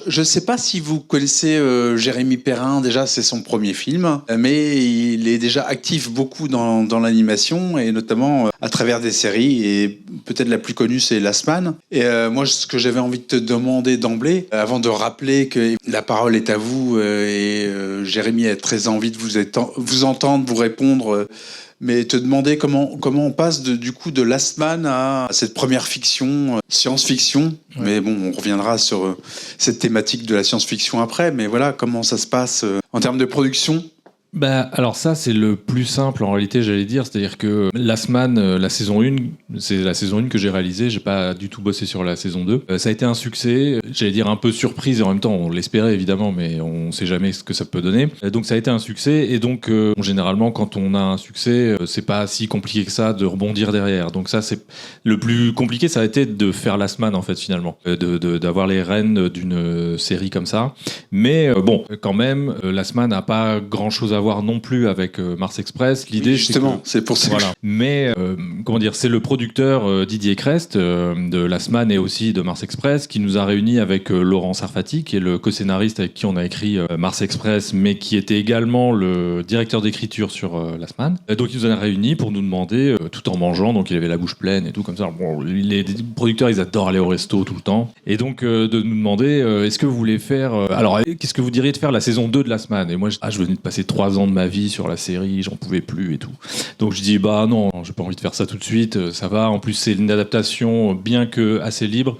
je ne sais pas si vous connaissez Jérémy Perrin, déjà c'est son premier film, mais il est déjà actif beaucoup dans l'animation et notamment à travers des séries, et peut-être la plus connue c'est Last Man. Et moi ce que j'avais envie de te demander d'emblée, avant de rappeler que la parole est à vous et Jérémy a très envie de vous entendre, vous répondre, mais te demander comment on passe du coup de Last Man à cette première fiction, science-fiction. Ouais. Mais bon, on reviendra sur cette thématique de la science-fiction après, mais voilà, comment ça se passe en termes de production. Bah, alors ça, c'est le plus simple en réalité, j'allais dire. C'est-à-dire que Last Man, la saison 1, c'est la saison 1 que j'ai réalisée. J'ai pas du tout bossé sur la saison 2. Ça a été un succès, j'allais dire un peu surprise, et en même temps, on l'espérait évidemment, mais on sait jamais ce que ça peut donner. Donc ça a été un succès, et donc généralement, quand on a un succès, c'est pas si compliqué que ça de rebondir derrière. Donc ça, c'est le plus compliqué, ça a été de faire Last Man, en fait, finalement. D'avoir les rênes d'une série comme ça. Mais bon, quand même, Last Man n'a pas grand-chose à voir non plus avec Mars Express. L'idée, oui, justement, c'est pour ça. Voilà. Mais comment dire, c'est le producteur Didier Crest de Last Man et aussi de Mars Express qui nous a réunis avec Laurent Sarfati, qui est le co-scénariste avec qui on a écrit Mars Express, mais qui était également le directeur d'écriture sur Last Man. Donc il nous a réunis pour nous demander, tout en mangeant, donc il avait la bouche pleine et tout comme ça. Bon, les producteurs, ils adorent aller au resto tout le temps, et donc de nous demander est-ce que vous voulez faire alors qu'est-ce que vous diriez de faire la saison 2 de Last Man. Et moi je venais de passer 3 ans de ma vie sur la série, j'en pouvais plus et tout. Donc je dis bah non, j'ai pas envie de faire ça tout de suite, ça va. En plus c'est une adaptation bien que assez libre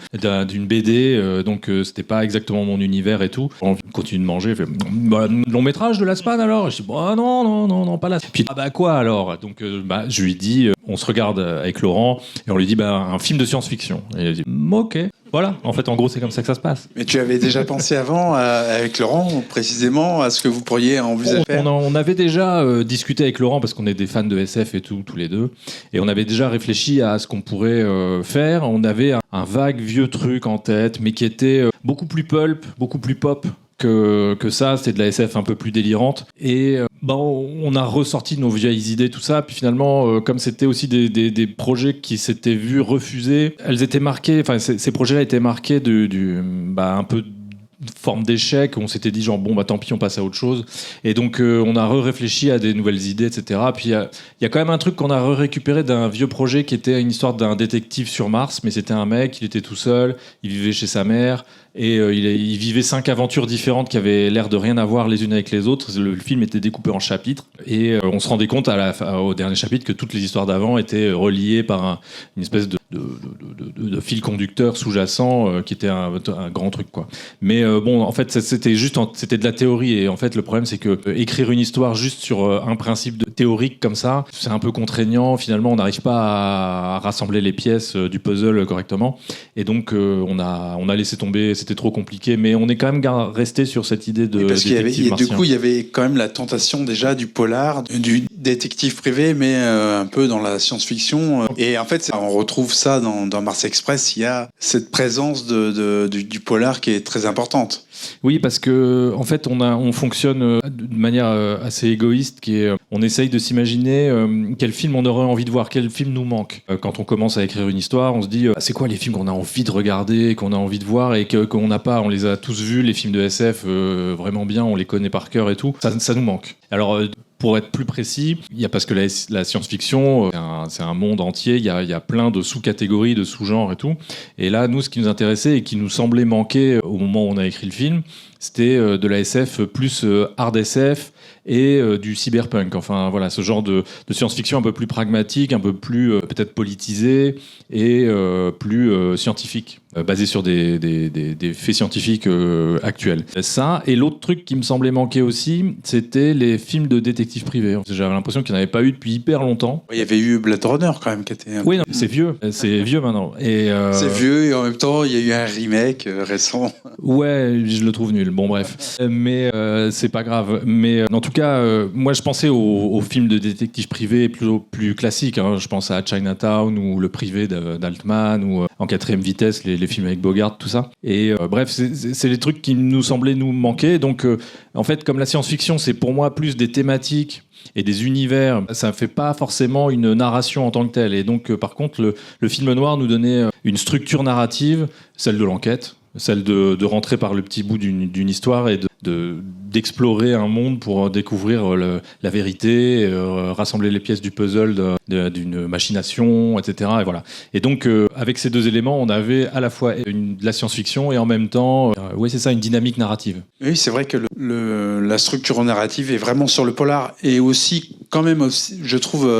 d'une BD, donc c'était pas exactement mon univers et tout. On continue de manger, fait bah, long métrage de Last Man alors. Je dis bah non pas là. Puis ah bah quoi alors. Donc je lui dis on se regarde avec Laurent et on lui dit bah un film de science-fiction. Et il a dit ok. Voilà, en fait, en gros, c'est comme ça que ça se passe. Mais tu avais déjà pensé avant, avec Laurent, précisément, à ce que vous pourriez envisager faire ? On avait déjà discuté avec Laurent, parce qu'on est des fans de SF et tout, tous les deux, et on avait déjà réfléchi à ce qu'on pourrait faire. On avait un vague vieux truc en tête, mais qui était beaucoup plus pulp, beaucoup plus pop que ça. C'était de la SF un peu plus délirante. Et on a ressorti nos vieilles idées, tout ça. Puis finalement, comme c'était aussi des projets qui s'étaient vus refuser, elles étaient marquées, enfin ces projets-là étaient marqués un peu forme d'échec, où on s'était dit genre bon bah tant pis, on passe à autre chose. Et donc on a réfléchi à des nouvelles idées, etc. Puis il y a quand même un truc qu'on a récupéré d'un vieux projet qui était une histoire d'un détective sur Mars, mais c'était un mec, il était tout seul, il vivait chez sa mère, et il vivait 5 aventures différentes qui avaient l'air de rien avoir les unes avec les autres. Le film était découpé en chapitres, et on se rendait compte au dernier chapitre que toutes les histoires d'avant étaient reliées par une espèce de fil conducteur sous-jacent qui était un grand truc, quoi. Mais en fait c'était de la théorie, et en fait le problème c'est que écrire une histoire juste sur un principe théorique comme ça, c'est un peu contraignant. Finalement on n'arrive pas à rassembler les pièces du puzzle correctement, et donc on a laissé tomber, c'était trop compliqué. Mais on est quand même resté sur cette idée de détective martien. Du coup il y avait quand même la tentation déjà du polar, du détective privé, mais un peu dans la science-fiction, et en fait on retrouve ça dans Mars Express. Il y a cette présence du polar qui est très importante. Oui, parce que en fait on fonctionne de manière assez égoïste, on essaye de s'imaginer quel film on aurait envie de voir, quel film nous manque. Quand on commence à écrire une histoire, on se dit c'est quoi les films qu'on a envie de regarder, qu'on a envie de voir, et qu'on n'a pas. On les a tous vus, les films de SF, vraiment bien, on les connaît par cœur et tout. Ça nous manque. Alors pour être plus précis, parce que la science-fiction, c'est un monde entier, il y a plein de sous-catégories, de sous-genres et tout. Et là, nous, ce qui nous intéressait et qui nous semblait manquer au moment où on a écrit le film, c'était de la SF plus hard SF et du cyberpunk. Enfin, voilà, ce genre de science-fiction un peu plus pragmatique, un peu plus peut-être politisé et plus scientifique, basé sur des faits scientifiques actuels. Ça, et l'autre truc qui me semblait manquer aussi, c'était les films de détectives privés. J'avais l'impression qu'il n'y en avait pas eu depuis hyper longtemps. Il y avait eu Blade Runner quand même qui était... Oui, non, c'est vieux maintenant. Et c'est vieux, et en même temps, il y a eu un remake récent. Ouais, je le trouve nul. Bon, bref. Mais c'est pas grave. Mais en tout cas, moi, je pensais aux films de détectives privés plus classiques. Hein. Je pense à Chinatown ou Le Privé d'Altman, ou En quatrième vitesse, les films avec Bogart, tout ça. Et bref, c'est les trucs qui nous semblaient nous manquer. Donc, en fait, comme la science-fiction, c'est pour moi plus des thématiques et des univers, ça ne fait pas forcément une narration en tant que telle. Et donc, par contre, le film noir nous donnait une structure narrative, celle de l'enquête, celle de rentrer par le petit bout d'une histoire et d'explorer un monde pour découvrir la vérité, rassembler les pièces du puzzle d'une machination, etc. Et voilà. Et donc, avec ces deux éléments, on avait à la fois de la science-fiction et en même temps, oui, c'est ça, une dynamique narrative. Oui, c'est vrai que la structure narrative est vraiment sur le polar et aussi, quand même, aussi, je trouve,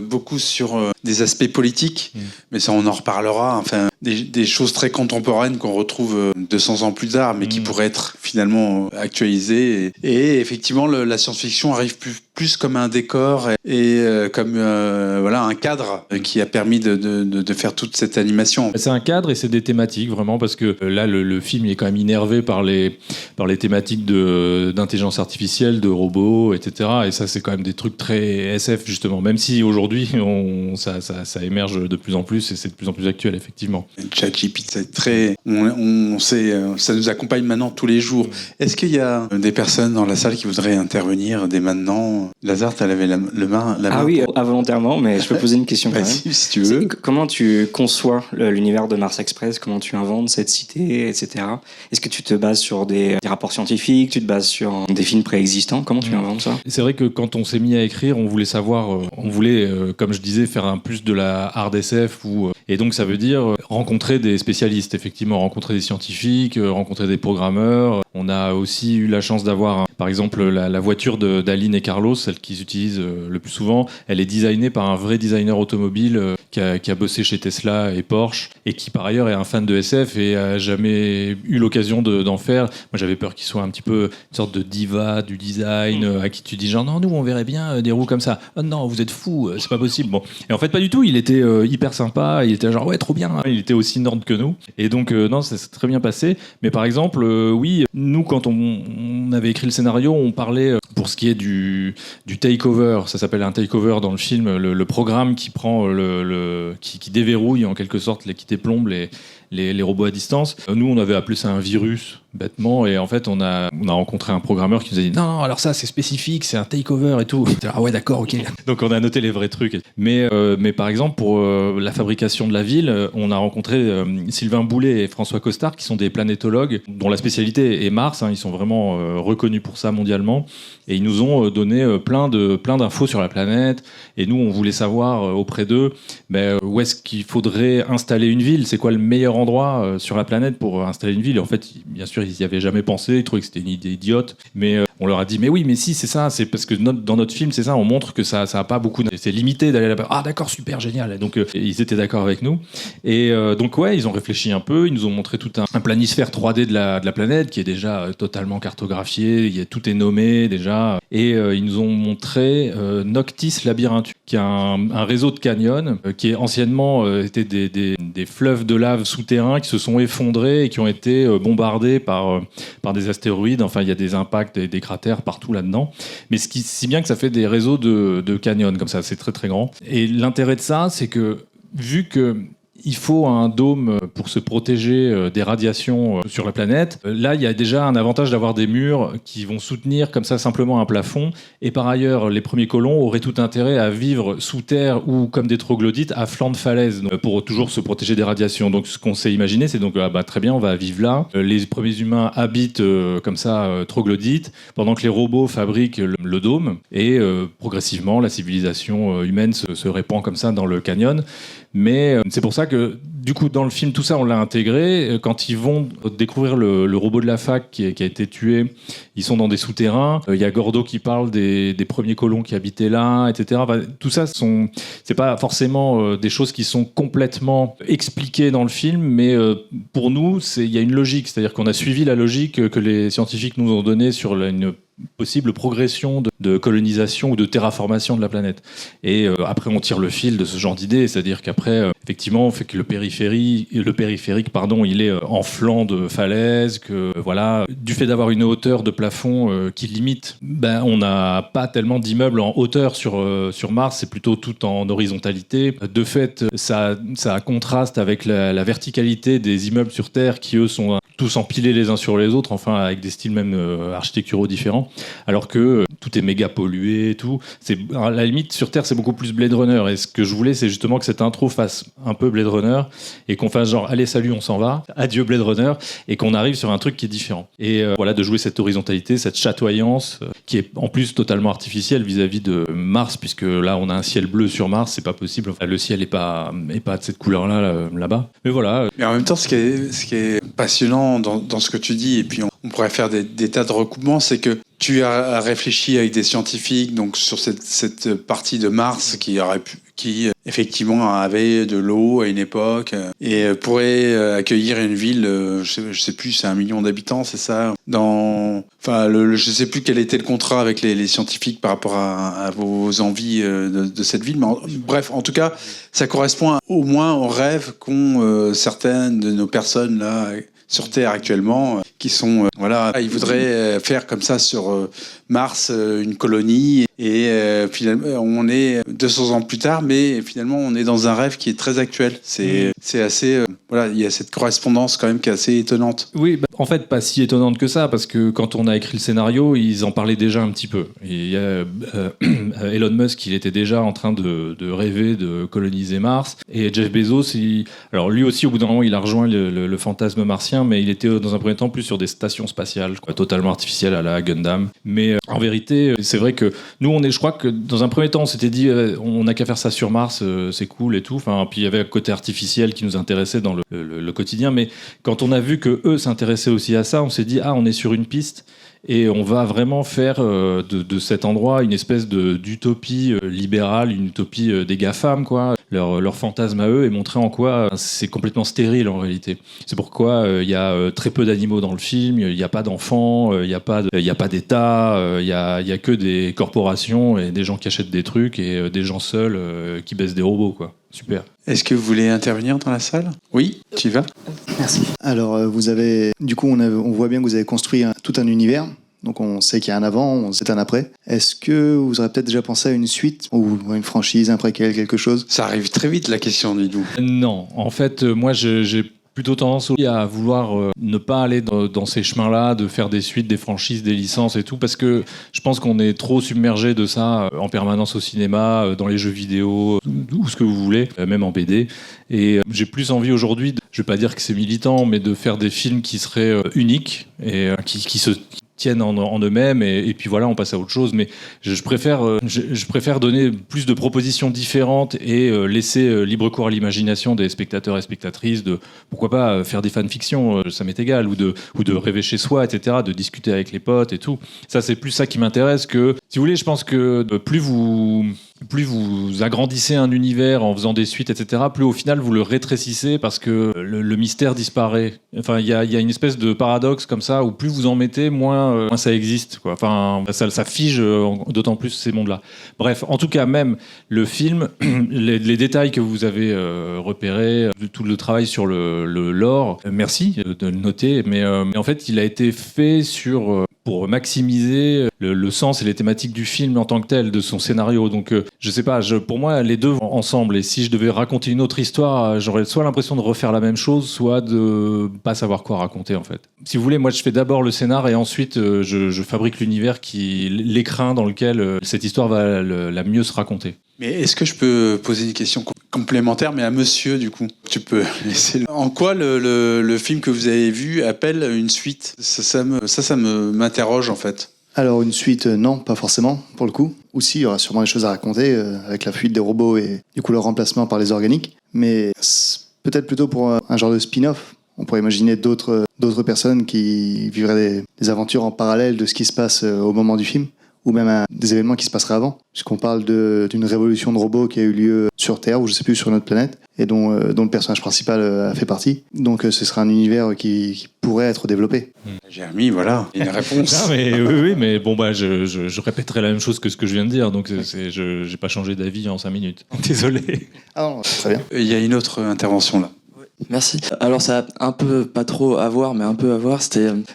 beaucoup sur des aspects politiques, mais ça, on en reparlera. Enfin, des choses très contemporaines qu'on retrouve 200 ans plus tard, mais qui pourraient être finalement actualisées. Et effectivement, la science-fiction arrive plus comme un décor et comme voilà, un cadre qui a permis de faire toute cette animation. C'est un cadre et c'est des thématiques, vraiment, parce que là, le film il est quand même innervé par les thématiques d'intelligence artificielle, de robots, etc. Et ça, c'est quand même des trucs très SF, justement. Même si aujourd'hui, ça émerge de plus en plus et c'est de plus en plus actuel, effectivement. ChatGPT, c'est très... On sait, ça nous accompagne maintenant tous les jours. Est-ce qu'il y a des personnes dans la salle qui voudraient intervenir dès maintenant? Lazare, tu avais la main. Ah oui, involontairement, mais je peux poser une question quand même. Si tu veux. Comment tu conçois l'univers de Mars Express? Comment tu inventes cette cité, etc. Est-ce que tu te bases sur des rapports scientifiques? Tu te bases sur des films préexistants? Comment tu inventes ça? C'est vrai que quand on s'est mis à écrire, on voulait savoir, comme je disais, faire un plus de la hard SF. Et donc ça veut dire rencontrer des spécialistes, effectivement, rencontrer des scientifiques, rencontrer des programmeurs. On a aussi eu la chance d'avoir, par exemple, la voiture d'Aline et Carlos, celle qu'ils utilisent le plus souvent. Elle est designée par un vrai designer automobile qui a bossé chez Tesla et Porsche et qui par ailleurs est un fan de SF et a jamais eu l'occasion d'en faire. Moi j'avais peur qu'il soit un petit peu une sorte de diva du design à qui tu dis genre non, nous on verrait bien des roues comme ça. Oh non, vous êtes fous, c'est pas possible. Bon. Et en fait pas du tout, il était hyper sympa, il était genre ouais trop bien, il était aussi nord que nous. Et donc non, ça s'est très bien passé. Mais par exemple, oui, nous quand on avait écrit le scénario, on parlait pour ce qui est du takeover, ça s'appelle un takeover dans le film, le programme qui prend qui déverrouille en quelque sorte, qui déplombe les robots à distance. Nous, on avait appelé ça un virus, bêtement, et en fait, on a rencontré un programmeur qui nous a dit non, alors ça, c'est spécifique, c'est un takeover et tout. Ah ouais, d'accord, ok. Donc, on a noté les vrais trucs. Mais par exemple, pour la fabrication de la ville, on a rencontré Sylvain Boulet et François Costard, qui sont des planétologues, dont la spécialité est Mars. Ils sont vraiment reconnus pour ça mondialement. Et ils nous ont donné plein d'infos sur la planète. Et nous, on voulait savoir auprès d'eux où est-ce qu'il faudrait installer une ville. C'est quoi le meilleur endroit sur la planète pour installer une ville? Et en fait, bien sûr, ils n'y avaient jamais pensé. Ils trouvaient que c'était une idée idiote. Mais on leur a dit, mais oui, mais si, c'est ça. C'est parce que dans notre film, c'est ça. On montre que ça n'a pas beaucoup... C'est limité d'aller là-bas. Ah d'accord, super, génial. Et donc, ils étaient d'accord avec nous. Et donc, ouais, ils ont réfléchi un peu. Ils nous ont montré tout un planisphère 3D de la planète qui est déjà totalement cartographié. Tout est nommé déjà. Et ils nous ont montré Noctis Labyrinthus, qui est un réseau de canyons qui est anciennement était des fleuves de lave souterrains qui se sont effondrés et qui ont été bombardés par des astéroïdes. Enfin, il y a des impacts et des cratères partout là-dedans. Mais si bien que ça fait des réseaux de canyons comme ça, c'est très très grand. Et l'intérêt de ça, c'est que vu que il faut un dôme pour se protéger des radiations sur la planète. Là, il y a déjà un avantage d'avoir des murs qui vont soutenir comme ça simplement un plafond. Et par ailleurs, les premiers colons auraient tout intérêt à vivre sous terre ou comme des troglodytes à flanc de falaise pour toujours se protéger des radiations. Donc, ce qu'on s'est imaginé, c'est donc très bien, on va vivre là. Les premiers humains habitent comme ça troglodytes pendant que les robots fabriquent le dôme et progressivement, la civilisation humaine se répand comme ça dans le canyon. Mais c'est pour ça que, du coup, dans le film, tout ça, on l'a intégré. Quand ils vont découvrir le robot de la fac qui a été tué, ils sont dans des souterrains. Il y a Gordo qui parle des premiers colons qui habitaient là, etc. Enfin, tout ça, c'est pas forcément des choses qui sont complètement expliquées dans le film, mais pour nous, il y a une logique. C'est-à-dire qu'on a suivi la logique que les scientifiques nous ont donnée sur une possible progression de colonisation ou de terraformation de la planète. Et après, on tire le fil de ce genre d'idée, c'est-à-dire qu'après, effectivement, on fait que le périphérique, il est en flanc de falaise, que voilà, du fait d'avoir une hauteur de plafond qui limite, on n'a pas tellement d'immeubles en hauteur sur Mars, c'est plutôt tout en horizontalité. De fait, ça contraste avec la verticalité des immeubles sur Terre qui, eux, sont tous empilés les uns sur les autres, enfin avec des styles même architecturaux différents, alors que tout est méga pollué et tout. À la limite, sur Terre, c'est beaucoup plus Blade Runner. Et ce que je voulais, c'est justement que cette intro fasse un peu Blade Runner et qu'on fasse genre, allez, salut, on s'en va, adieu Blade Runner, et qu'on arrive sur un truc qui est différent. Et voilà, de jouer cette horizontalité, cette chatoyance, qui est en plus totalement artificielle vis-à-vis de Mars, puisque là, on a un ciel bleu sur Mars, c'est pas possible. Enfin, le ciel est pas de cette couleur-là, là-bas. Mais voilà. Mais en même temps, ce qui est passionnant dans ce que tu dis, et puis on pourrait faire des tas de recoupements, c'est que tu as réfléchi avec des scientifiques donc sur cette partie de Mars qui effectivement avait de l'eau à une époque et pourrait accueillir une ville, je sais plus, c'est 1 million d'habitants, c'est ça. Je sais plus quel était le contrat avec les scientifiques par rapport à vos envies de cette ville, mais bref, en tout cas, ça correspond au moins aux rêves qu'ont certaines de nos personnes là sur Terre actuellement, qui sont ils voudraient faire comme ça sur Mars une colonie et finalement on est 200 ans plus tard, mais finalement on est dans un rêve qui est très actuel. C'est assez il y a cette correspondance quand même qui est assez étonnante. Oui, en fait pas si étonnante que ça, parce que quand on a écrit le scénario, ils en parlaient déjà un petit peu. Et il y a Elon Musk, il était déjà en train de rêver de coloniser Mars, et Jeff Bezos, alors lui aussi au bout d'un moment il a rejoint le fantasme martien, mais il était dans un premier temps plus sur des stations spatiales, totalement artificielles à la Gundam. Mais en vérité, c'est vrai que nous, je crois que dans un premier temps, on s'était dit, on n'a qu'à faire ça sur Mars, c'est cool et tout. Enfin, puis il y avait un côté artificiel qui nous intéressait dans le quotidien. Mais quand on a vu que eux s'intéressaient aussi à ça, on s'est dit, on est sur une piste. Et on va vraiment faire de cet endroit une espèce d'utopie libérale, une utopie des GAFAM, quoi. Leur fantasme à eux, et montrer en quoi c'est complètement stérile en réalité. C'est pourquoi il y a très peu d'animaux dans le film, il n'y a pas d'enfants, il n'y a pas d'État, il y a que des corporations et des gens qui achètent des trucs et des gens seuls qui baissent des robots, quoi. Super. Est-ce que vous voulez intervenir dans la salle ? Oui, tu y vas ? Merci. Alors, vous avez, du coup, on voit bien que vous avez construit tout un univers. Donc, on sait qu'il y a un avant, on sait un après. Est-ce que vous aurez peut-être déjà pensé à une suite ou une franchise, un préquel, quelque chose ? Ça arrive très vite, la question, dis-nous. Non, en fait, moi, j'ai plutôt tendance à vouloir ne pas aller dans ces chemins-là, de faire des suites, des franchises, des licences et tout, parce que je pense qu'on est trop submergé de ça en permanence au cinéma, dans les jeux vidéo, ou ce que vous voulez, même en BD. Et j'ai plus envie aujourd'hui, je vais pas dire que c'est militant, mais de faire des films qui seraient uniques et qui se tiennent en eux-mêmes, et puis voilà, on passe à autre chose. Mais je préfère donner plus de propositions différentes et laisser libre cours à l'imagination des spectateurs et spectatrices, de pourquoi pas faire des fanfictions, ça m'est égal, ou de rêver chez soi, etc., de discuter avec les potes et tout. Ça, c'est plus ça qui m'intéresse que, si vous voulez, je pense que plus vous agrandissez un univers en faisant des suites, etc., plus au final vous le rétrécissez, parce que le mystère disparaît. Enfin, il y a une espèce de paradoxe comme ça, où plus vous en mettez, moins ça existe, quoi. Enfin, ça fige d'autant plus ces mondes-là. Bref, en tout cas, même le film, les détails que vous avez repérés, tout le travail sur le lore, merci de le noter, mais en fait, il a été fait pour maximiser le sens et les thématiques du film en tant que tel, de son scénario. Donc, je sais pas, pour moi, les deux vont ensemble. Et si je devais raconter une autre histoire, j'aurais soit l'impression de refaire la même chose, soit de pas savoir quoi raconter, en fait. Si vous voulez, moi, je fais d'abord le scénar et ensuite, je fabrique l'univers, l'écran dans lequel cette histoire va la mieux se raconter. Mais est-ce que je peux poser une question complémentaire, mais à monsieur, du coup ? Tu peux laisser. En quoi le film que vous avez vu appelle une suite ? Ça m'interroge, en fait. Alors, une suite, non, pas forcément, pour le coup. Ou si, il y aura sûrement des choses à raconter, avec la fuite des robots et du coup leur remplacement par les organiques. Mais peut-être plutôt pour un genre de spin-off. On pourrait imaginer d'autres personnes qui vivraient des aventures en parallèle de ce qui se passe au moment du film, ou même des événements qui se passeraient avant. Puisqu'on parle d'une révolution de robots qui a eu lieu sur Terre, ou je sais plus, sur notre planète, et dont le personnage principal a fait partie. Donc ce sera un univers qui pourrait être développé. Jérémy, voilà, une réponse. Non, mais, oui, mais bon, je répéterai la même chose que ce que je viens de dire, donc je n'ai pas changé d'avis en 5 minutes. Désolé. Ah non, très bien. Il y a une autre intervention là. Merci. Alors ça a un peu, pas trop à voir, mais un peu à voir.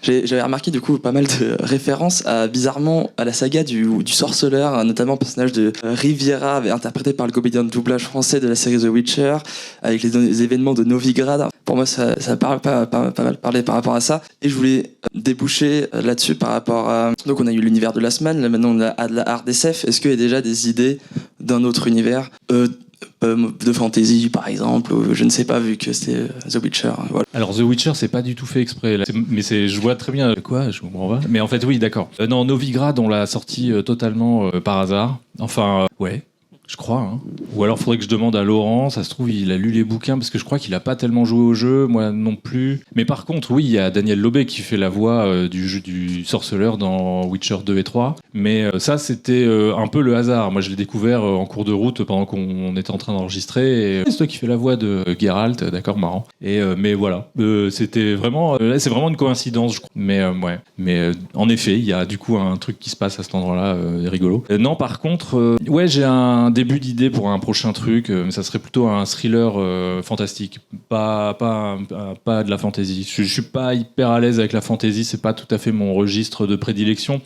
J'avais remarqué du coup pas mal de références bizarrement à la saga du sorceleur, notamment le personnage de Riviera, interprété par le comédien de doublage français de la série The Witcher, avec les événements de Novigrad. Pour moi, ça parle pas mal parler par rapport à ça. Et je voulais déboucher là-dessus par rapport à... Donc on a eu l'univers de Last Man, là maintenant on a de la hard SF. Est-ce qu'il y a déjà des idées d'un autre univers de fantasy par exemple, ou je ne sais pas, vu que c'était The Witcher. Voilà. Alors The Witcher, c'est pas du tout fait exprès, là. Mais je vois très bien quoi, je comprends pas. Mais en fait oui, d'accord. Non, Novigrad, on l'a sorti totalement par hasard. Enfin, ouais. Je crois. Hein. Ou alors faudrait que je demande à Laurent, ça se trouve il a lu les bouquins, parce que je crois qu'il a pas tellement joué au jeu, moi non plus. Mais par contre, oui, il y a Daniel Lobé qui fait la voix du jeu du sorceleur dans Witcher 2 et 3. Mais ça, c'était un peu le hasard. Moi, je l'ai découvert en cours de route pendant qu'on était en train d'enregistrer. Et c'est toi qui fais la voix de Geralt, d'accord, marrant. Et mais voilà, c'était vraiment, c'est vraiment une coïncidence, je crois. Mais ouais. Mais en effet, il y a du coup un truc qui se passe à cet endroit-là, rigolo. Non, par contre, ouais, j'ai un début d'idée pour un prochain truc, mais ça serait plutôt un thriller fantastique, pas de la fantasy. Je suis pas hyper à l'aise avec la fantasy, c'est pas tout à fait mon registre de prédilection.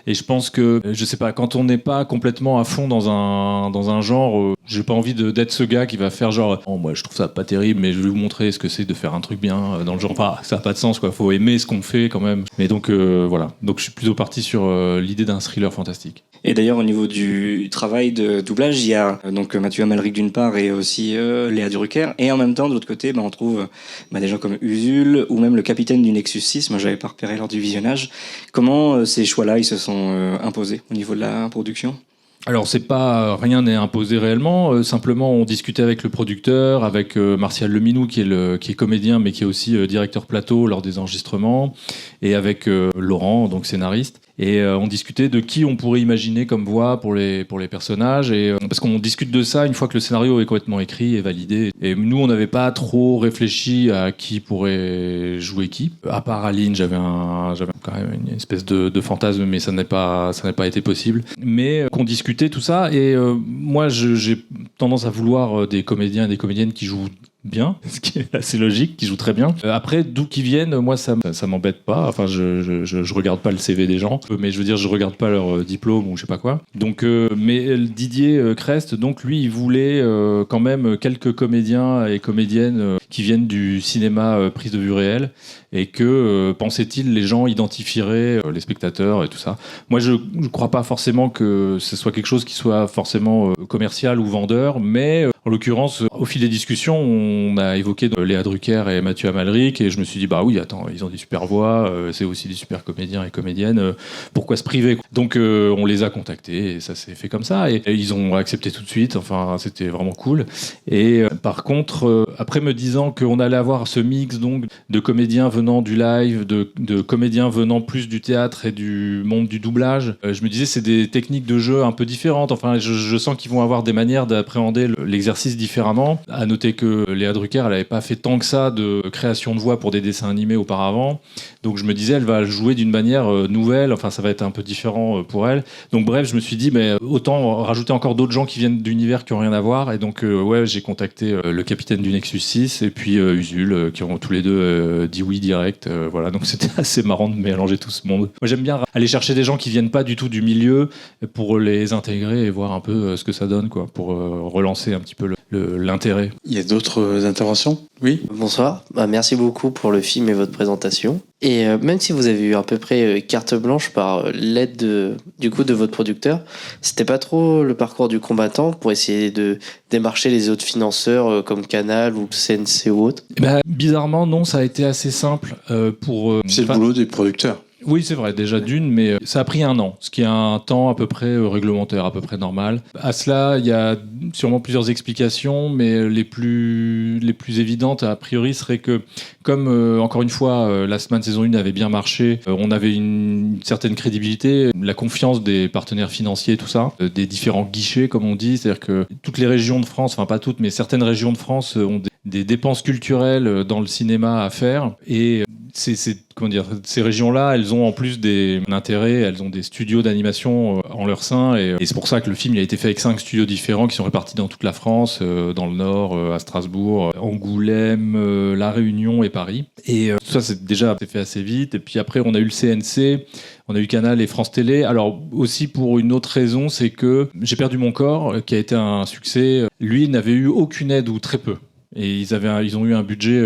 Et je pense que, je sais pas, quand on n'est pas complètement à fond dans un genre, j'ai pas envie d'être ce gars qui va faire genre, oh, moi je trouve ça pas terrible, mais je vais vous montrer ce que c'est de faire un truc bien dans le genre. Enfin, ça a pas de sens, quoi. Faut aimer ce qu'on fait quand même. Mais donc voilà. Donc je suis plutôt parti sur l'idée d'un thriller fantastique. Et d'ailleurs, au niveau du travail de doublage, il y a donc Mathieu Amalric d'une part et aussi Léa Drucker. Et en même temps, de l'autre côté, on trouve des gens comme Usul ou même le capitaine du Nexus 6. Moi, j'avais pas repéré lors du visionnage. Comment ces choix-là, ils se sont imposés au niveau de la production ? Alors rien n'est imposé réellement, simplement on discutait avec le producteur, avec Martial Leminou qui est comédien mais qui est aussi directeur plateau lors des enregistrements, et avec Laurent, donc scénariste. Et on discutait de qui on pourrait imaginer comme voix pour les personnages, et parce qu'on discute de ça une fois que le scénario est complètement écrit et validé. Et nous, on n'avait pas trop réfléchi à qui pourrait jouer qui. À part Aline, j'avais quand même une espèce de fantasme, mais ça n'a pas été possible. Mais qu'on discutait tout ça, et moi, j'ai tendance à vouloir des comédiens et des comédiennes qui jouent bien, ce qui est assez logique, qui jouent très bien. Après, d'où qu'ils viennent, moi, ça m'embête pas. Enfin, je regarde pas le CV des gens, mais je veux dire, je regarde pas leur diplôme ou je sais pas quoi. Donc, mais Didier Crest, donc lui, il voulait quand même quelques comédiens et comédiennes qui viennent du cinéma prise de vue réelle, et que, pensait-il, les gens identifieraient les spectateurs et tout ça. Moi, je crois pas forcément que ce soit quelque chose qui soit forcément commercial ou vendeur, mais en l'occurrence, au fil des discussions, on a évoqué Léa Drucker et Mathieu Amalric, et je me suis dit, bah oui, attends, ils ont des super voix, c'est aussi des super comédiens et comédiennes, pourquoi se priver ? Donc on les a contactés, et ça s'est fait comme ça, et ils ont accepté tout de suite, enfin c'était vraiment cool. Et par contre, après me disant qu'on allait avoir ce mix donc de comédiens venant du live, de comédiens venant plus du théâtre et du monde du doublage, je me disais c'est des techniques de jeu un peu différentes, enfin je sens qu'ils vont avoir des manières d'appréhender l'exercice différemment. À noter que Léa Drucker, elle n'avait pas fait tant que ça de création de voix pour des dessins animés auparavant, donc je me disais elle va jouer d'une manière nouvelle, enfin ça va être un peu différent pour elle. Donc bref, je me suis dit mais autant rajouter encore d'autres gens qui viennent d'univers qui n'ont rien à voir, et donc ouais, j'ai contacté le capitaine du Nexus 6 et puis Usul, qui ont tous les deux dit oui direct, voilà, donc c'était assez marrant de mélanger tout ce monde. Moi j'aime bien aller chercher des gens qui viennent pas du tout du milieu pour les intégrer et voir un peu ce que ça donne, quoi, pour relancer un petit peu l'intérêt. Il y a d'autres interventions ? Oui. Bonsoir, merci beaucoup pour le film et votre présentation. Et même si vous avez eu à peu près carte blanche par l'aide du coup de votre producteur, c'était pas trop le parcours du combattant pour essayer de démarcher les autres financeurs comme Canal ou CNC ou autre? Bizarrement non, ça a été assez simple pour... C'est le boulot des producteurs. Oui, c'est vrai, déjà d'une, mais ça a pris 1 an, ce qui est un temps à peu près réglementaire, à peu près normal. À cela, il y a sûrement plusieurs explications, mais les plus évidentes, a priori, serait que, comme, encore une fois, Last Man saison 1 avait bien marché, on avait une certaine crédibilité, la confiance des partenaires financiers, tout ça, des différents guichets, comme on dit, c'est-à-dire que toutes les régions de France, enfin pas toutes, mais certaines régions de France ont des dépenses culturelles dans le cinéma à faire, et comment dire, ces régions-là, elles ont en plus un intérêt, elles ont des studios d'animation en leur sein, et c'est pour ça que le film il a été fait avec 5 studios différents qui sont répartis dans toute la France, dans le Nord, à Strasbourg, Angoulême, La Réunion et Paris. Et tout ça, c'est fait assez vite. Et puis après, on a eu le CNC, on a eu Canal et France Télé. Alors aussi pour une autre raison, c'est que J'ai perdu mon corps, qui a été un succès. Lui n'avait eu aucune aide ou très peu. Et ils ont eu un budget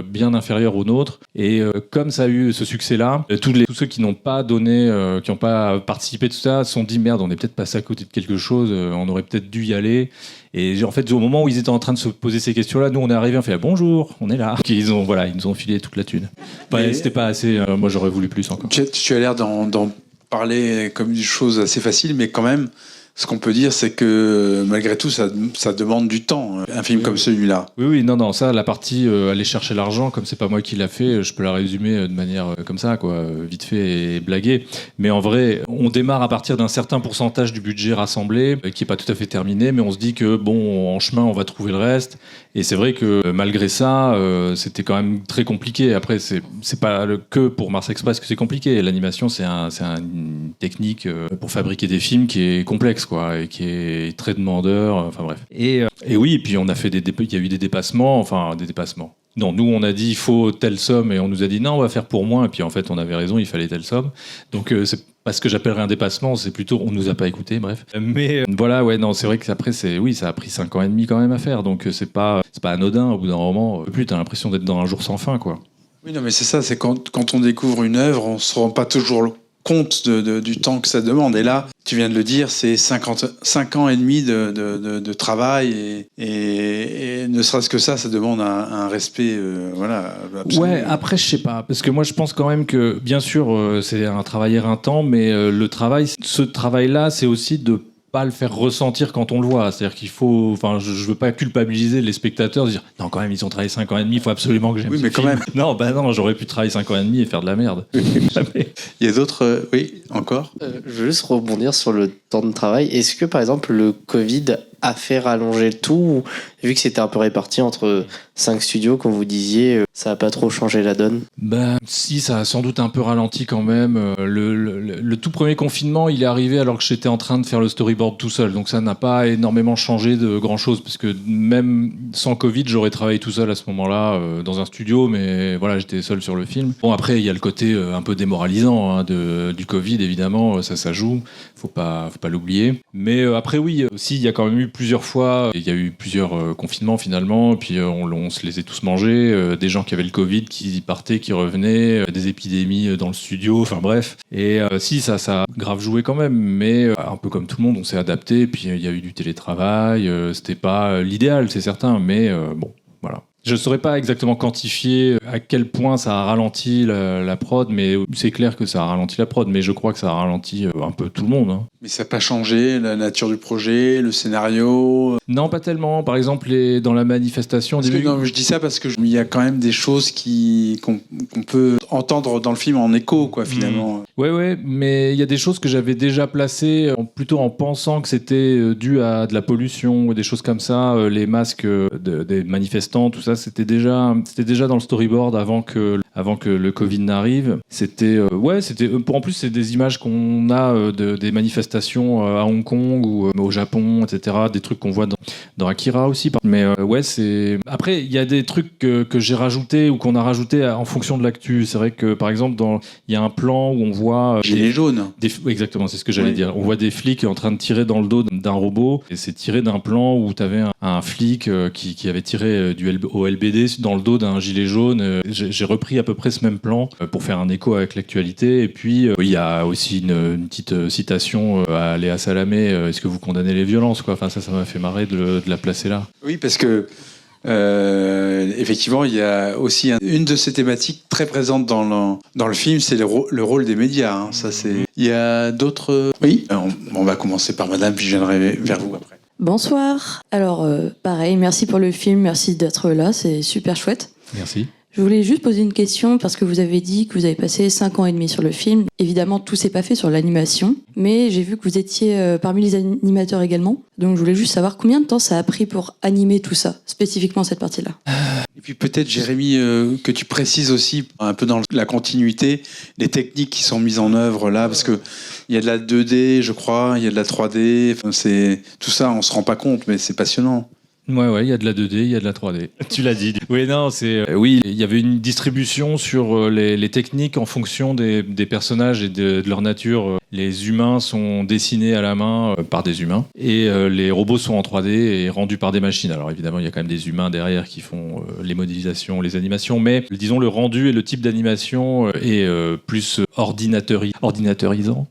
bien inférieur au nôtre. Et comme ça a eu ce succès-là, tous ceux qui n'ont pas donné, qui n'ont pas participé, tout ça, se sont dit merde, on est peut-être passé à côté de quelque chose, on aurait peut-être dû y aller. Et en fait, au moment où ils étaient en train de se poser ces questions-là, nous on est arrivé, on fait bonjour, on est là. Ils nous ont filé toute la thune. C'était pas assez. Moi j'aurais voulu plus encore. Tu as l'air d'en parler comme une chose assez facile, mais quand même. Ce qu'on peut dire, c'est que malgré tout, ça demande du temps, un film comme celui-là. Oui, non, ça, la partie aller chercher l'argent, comme c'est pas moi qui l'a fait, je peux la résumer de manière comme ça, quoi, vite fait et blaguer. Mais en vrai, on démarre à partir d'un certain pourcentage du budget rassemblé, qui est pas tout à fait terminé, mais on se dit que bon, en chemin, on va trouver le reste. Et c'est vrai que malgré ça, c'était quand même très compliqué. Après, c'est pas que pour Mars Express que c'est compliqué. L'animation, c'est une technique pour fabriquer des films qui est complexe, quoi, et qui est très demandeur, enfin bref. Et oui, et puis on a fait il y a eu des dépassements. Non, nous on a dit il faut telle somme et on nous a dit non, on va faire pour moins, et puis en fait on avait raison, il fallait telle somme. Donc c'est pas ce que j'appellerais un dépassement, c'est plutôt on nous a pas écouté, bref. Mais voilà, ouais, non, c'est vrai que après ça a pris 5 ans et demi quand même à faire, donc c'est pas anodin. Au bout d'un moment, plus t'as l'impression d'être dans un jour sans fin, quoi. Oui, non, mais c'est ça, c'est quand on découvre une œuvre, on se rend pas toujours compte du temps que ça demande. Et là, tu viens de le dire, c'est 5 ans et demi de travail, et ne serait-ce que ça demande un respect, voilà. Absolument. Ouais, après, je sais pas, parce que moi, je pense quand même que, bien sûr, c'est un travail éreintant, mais ce travail-là, c'est aussi de pas le faire ressentir quand on le voit. C'est-à-dire qu'il faut... Enfin, je veux pas culpabiliser les spectateurs, dire « Non, quand même, ils ont travaillé 5 ans et demi, il faut absolument que j'aime oui, mais ce quand film. » même. Non, j'aurais pu travailler 5 ans et demi et faire de la merde. Jamais. Il y a d'autres... oui, encore Je veux juste rebondir sur le temps de travail. Est-ce que, par exemple, le Covid a fait rallonger le tout, vu que c'était un peu réparti entre 5 studios, comme vous disiez, ça n'a pas trop changé la donne? Ben, si, ça a sans doute un peu ralenti quand même. Le tout premier confinement, il est arrivé alors que j'étais en train de faire le storyboard tout seul. Donc ça n'a pas énormément changé de grand-chose, parce que même sans Covid, j'aurais travaillé tout seul à ce moment-là dans un studio, mais voilà, j'étais seul sur le film. Bon, après, il y a le côté un peu démoralisant du Covid, évidemment, ça joue. Faut pas l'oublier. Mais après, oui, aussi, il y a quand même eu plusieurs fois, il y a eu plusieurs confinements finalement, puis on se les a tous mangés, des gens qui avaient le Covid qui partaient, qui revenaient, des épidémies dans le studio, enfin bref. Et si, ça a grave joué quand même, mais un peu comme tout le monde, on s'est adapté, puis il y a eu du télétravail, c'était pas l'idéal, c'est certain, mais bon, voilà. Je ne saurais pas exactement quantifier à quel point ça a ralenti la prod, mais c'est clair que ça a ralenti la prod, mais je crois que ça a ralenti un peu tout le monde, hein. Mais ça n'a pas changé la nature du projet, le scénario? Non, pas tellement. Par exemple, dans la manifestation... Non, je dis ça parce qu'il y a quand même des choses qu'on peut entendre dans le film en écho, quoi, finalement. Ouais, mais il y a des choses que j'avais déjà placées, plutôt en pensant que c'était dû à de la pollution ou des choses comme ça. Les masques des manifestants, tout ça, c'était déjà dans le storyboard avant que le Covid n'arrive. En plus, c'est des images qu'on a des manifestations à Hong Kong ou au Japon, etc. Des trucs qu'on voit dans Akira aussi. Mais c'est... Après, il y a des trucs que j'ai rajoutés ou qu'on a rajoutés en fonction de l'actu. C'est vrai que, par exemple, il y a un plan où on voit... Gilets jaunes. Exactement, c'est ce que j'allais dire. On voit des flics en train de tirer dans le dos d'un robot, et c'est tiré d'un plan où tu avais un flic qui avait tiré au LBD dans le dos d'un gilet jaune. J'ai repris à peu près ce même plan pour faire un écho avec l'actualité. Et puis, il y a aussi une petite citation à Léa Salamé, est-ce que vous condamnez les violences, quoi. Enfin, ça m'a fait marrer de la placer là. Oui, parce que effectivement, il y a aussi une de ces thématiques très présentes dans le film, c'est le rôle des médias, hein. Ça, c'est... Il y a d'autres... Oui, on va commencer par madame, puis je viendrai vers vous après. Bonsoir. Alors, pareil, merci pour le film, merci d'être là, c'est super chouette. Merci. Je voulais juste poser une question parce que vous avez dit que vous avez passé 5 ans et demi sur le film. Évidemment, tout s'est pas fait sur l'animation, mais j'ai vu que vous étiez parmi les animateurs également. Donc je voulais juste savoir combien de temps ça a pris pour animer tout ça, spécifiquement cette partie-là. Et puis peut-être, Jérémy, que tu précises aussi, un peu dans la continuité, les techniques qui sont mises en œuvre là, parce qu'il y a de la 2D, je crois, il y a de la 3D, tout ça, on se rend pas compte, mais c'est passionnant. Ouais, il y a de la 2D, il y a de la 3D. Tu l'as dit. Oui, non, oui, il y avait une distribution sur les techniques en fonction des personnages et de leur nature. Les humains sont dessinés à la main par des humains et les robots sont en 3D et rendus par des machines. Alors évidemment, il y a quand même des humains derrière qui font les modélisations, les animations, mais disons le rendu et le type d'animation est plus ordinateurisant.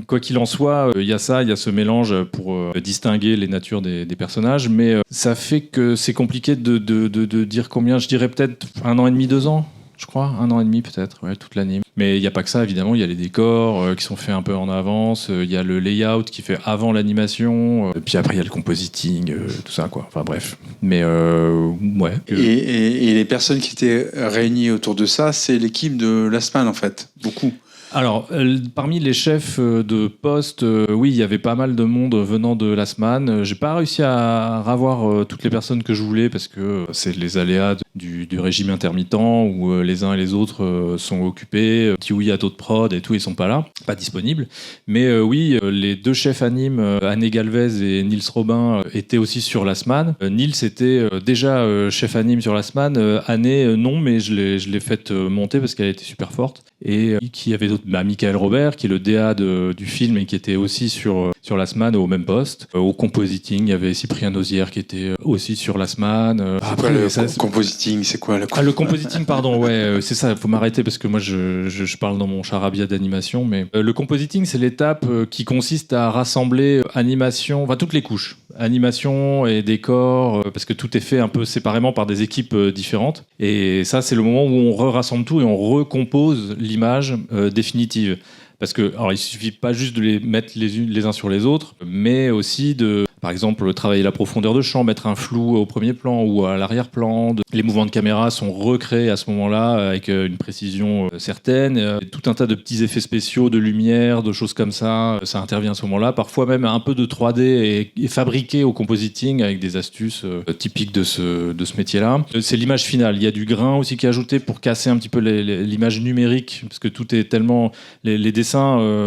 Quoi qu'il en soit, il y a ça, il y a ce mélange pour distinguer les natures des personnages, mais ça fait que c'est compliqué de dire combien. Je dirais peut-être 1 an et demi, 2 ans. Je crois, 1 an et demi peut-être, ouais, toute l'année. Mais il n'y a pas que ça, évidemment, il y a les décors qui sont faits un peu en avance, il y a le layout qui fait avant l'animation, puis après il y a le compositing, tout ça, quoi. Enfin bref, mais ouais. Et les personnes qui étaient réunies autour de ça, c'est l'équipe de Last Man, en fait, beaucoup. Alors, parmi les chefs de poste, oui, il y avait pas mal de monde venant de Last Man. J'ai pas réussi à ravoir toutes les personnes que je voulais parce que c'est les aléas du régime intermittent où les uns et les autres sont occupés. Tiwi a d'autres prods et tout, ils sont pas là, pas disponibles. Mais oui, les 2 chefs animes, Anne Galvez et Nils Robin, étaient aussi sur Last Man. Nils était déjà chef anime sur Last Man. Anne, non, mais je l'ai faite monter parce qu'elle était super forte. Et qui avait d'autres, Michael Robert, qui est le DA du film et qui était aussi sur Last Man au même poste. Au compositing, il y avait Cyprien Nozière qui était aussi sur Last Man. Après, le compositing, c'est quoi le compositing, pardon, ouais, c'est ça, il faut m'arrêter parce que moi je parle dans mon charabia d'animation, mais le compositing, c'est l'étape qui consiste à rassembler animation, enfin toutes les couches, animation et décor, parce que tout est fait un peu séparément par des équipes différentes. Et ça, c'est le moment où on rassemble tout et on recompose l'image définitive. Parce que, alors, il suffit pas juste de les mettre les uns sur les autres, mais aussi de, par exemple, travailler la profondeur de champ, mettre un flou au premier plan ou à l'arrière-plan. Les mouvements de caméra sont recréés à ce moment-là avec une précision certaine. Tout un tas de petits effets spéciaux, de lumière, de choses comme ça, ça intervient à ce moment-là. Parfois même un peu de 3D est fabriqué au compositing avec des astuces typiques de ce métier-là. C'est l'image finale. Il y a du grain aussi qui est ajouté pour casser un petit peu l'image numérique, parce que tout est tellement... Les dessins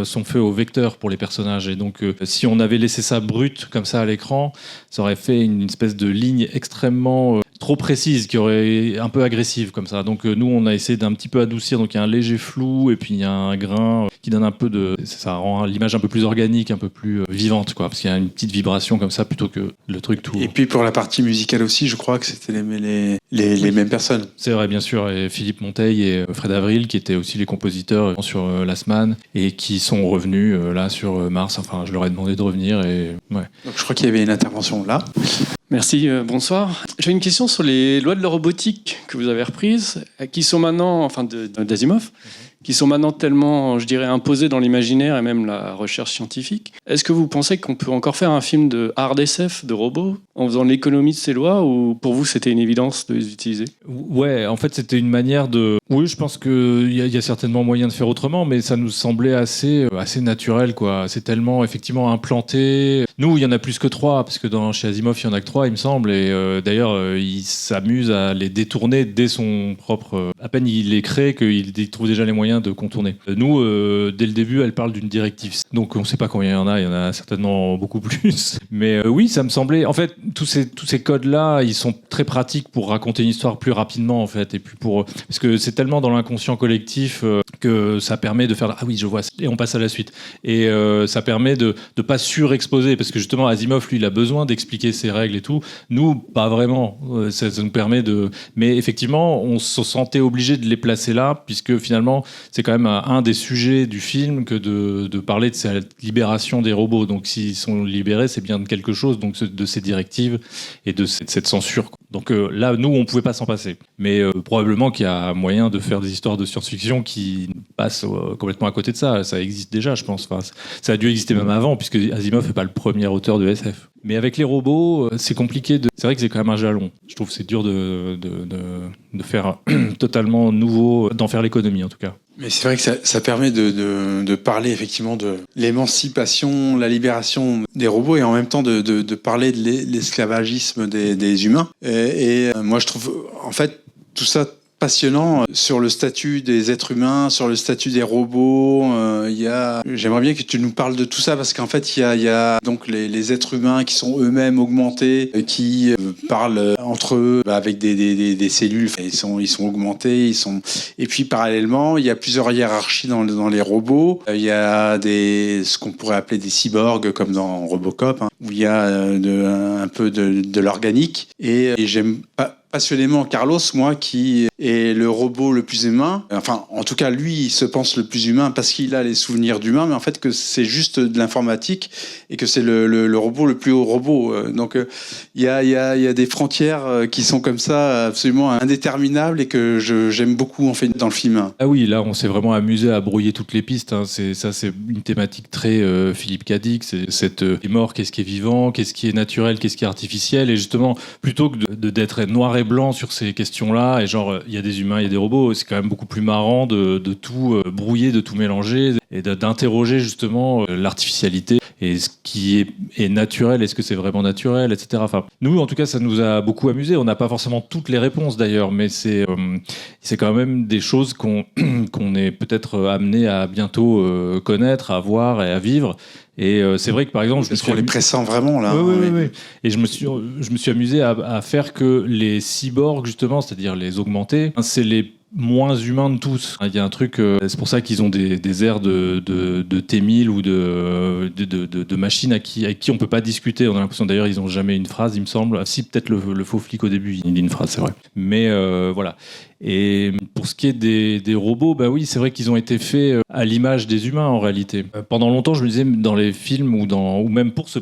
sont faits au vecteur pour les personnages. Et donc, si on avait laissé ça brut comme ça à l'écran, ça aurait fait une espèce de ligne extrêmement trop précise, qui aurait un peu agressive comme ça. Donc nous, on a essayé d'un petit peu adoucir. Donc il y a un léger flou et puis il y a un grain qui donne un peu de... Ça rend l'image un peu plus organique, un peu plus vivante, quoi, parce qu'il y a une petite vibration comme ça plutôt que le truc tout... Et puis pour la partie musicale aussi, je crois que c'était les mêmes personnes. C'est vrai, bien sûr. Et Philippe Monteil et Fred Avril, qui étaient aussi les compositeurs sur Last Man et qui sont revenus là sur Mars. Enfin, je leur ai demandé de revenir et... Ouais. Donc je crois qu'il y avait une intervention là. Merci, bonsoir. J'ai une question sur les lois de la robotique que vous avez reprises, qui sont maintenant, enfin d'Asimov, qui sont maintenant tellement, je dirais, imposées dans l'imaginaire et même la recherche scientifique. Est-ce que vous pensez qu'on peut encore faire un film de hard SF, de robots, en faisant l'économie de ces lois, ou pour vous c'était une évidence de les utiliser ? Ouais, en fait c'était une manière de... Oui, je pense qu'il y a certainement moyen de faire autrement, mais ça nous semblait assez naturel, quoi. C'est tellement effectivement implanté. Nous, il y en a plus que 3, parce que chez Asimov, il y en a que 3, il me semble, et d'ailleurs, il s'amuse à les détourner dès son propre... À peine il les crée qu'il trouve déjà les moyens de contourner. Nous, dès le début, elle parle d'une directive. Donc on ne sait pas combien il y en a certainement beaucoup plus. Mais oui, ça me semblait... En fait, tous ces codes-là, ils sont très pratiques pour raconter une histoire plus rapidement, en fait, et puis parce que c'est tellement dans l'inconscient collectif que ça permet de faire « Ah oui, je vois », et on passe à la suite. Et ça permet de ne pas surexposer, parce que justement, Asimov, lui, il a besoin d'expliquer ses règles et tout. Nous, pas vraiment. Ça nous permet de... Mais effectivement, on se sentait obligé de les placer là, puisque finalement, c'est quand même un des sujets du film que de parler de cette libération des robots. Donc s'ils sont libérés, c'est bien de quelque chose, donc de ces directives et de cette censure. Donc là, nous, on pouvait pas s'en passer. Mais probablement qu'il y a moyen de faire des histoires de science-fiction qui passent complètement à côté de ça. Ça existe déjà, je pense. Enfin, ça a dû exister même avant, puisque Asimov n'est pas le premier auteur de SF. Mais avec les robots, c'est compliqué. C'est vrai que c'est quand même un jalon. Je trouve que c'est dur de faire totalement nouveau, d'en faire l'économie en tout cas. Mais c'est vrai que ça permet de parler effectivement de l'émancipation, la libération des robots et en même temps de parler de l'esclavagisme des humains. Et moi je trouve en fait tout ça passionnant sur le statut des êtres humains, sur le statut des robots. J'aimerais bien que tu nous parles de tout ça parce qu'en fait, il y a donc les êtres humains qui sont eux-mêmes augmentés, qui parlent entre eux avec des cellules. Ils sont augmentés. Et puis parallèlement, il y a plusieurs hiérarchies dans les robots. Il y a ce qu'on pourrait appeler des cyborgs comme dans Robocop, où il y a un peu de l'organique. Et j'aime passionnément Carlos, moi, qui est le robot le plus humain. Enfin, en tout cas, lui, il se pense le plus humain parce qu'il a les souvenirs d'humain, mais en fait, que c'est juste de l'informatique et que c'est le robot le plus haut robot. Donc, il y a des frontières qui sont comme ça, absolument indéterminables et que j'aime beaucoup, en fait, dans le film. Ah oui, là, on s'est vraiment amusé à brouiller toutes les pistes. Hein. C'est une thématique très Philippe K. Dick. C'est cette est mort, qu'est-ce qui est vivant, qu'est-ce qui est naturel, qu'est-ce qui est artificiel. Et justement, plutôt que d'être noir et blanc sur ces questions-là, et genre, il y a des humains, il y a des robots, c'est quand même beaucoup plus marrant de tout brouiller, de tout mélanger, et d'interroger justement l'artificialité, et ce qui est naturel, est-ce que c'est vraiment naturel, etc. Enfin, nous, en tout cas, ça nous a beaucoup amusé. On n'a pas forcément toutes les réponses, d'ailleurs, mais c'est quand même des choses qu'on est peut-être amené à bientôt connaître, à voir et à vivre. Et c'est vrai que par exemple, parce qu'on les pressent vraiment là. Oui. Et je me suis amusé à faire que les cyborgs justement, c'est-à-dire les augmentés, c'est les moins humains de tous. Il y a un truc, c'est pour ça qu'ils ont des airs de T-1000 ou de machines avec qui on peut pas discuter. On a l'impression d'ailleurs ils ont jamais une phrase, il me semble. Ah, si, peut-être le faux flic au début, il dit une phrase, c'est vrai. Mais voilà. Et pour ce qui est des robots, bah oui, c'est vrai qu'ils ont été faits à l'image des humains en réalité. Pendant longtemps, je me disais dans les films ou même pour ce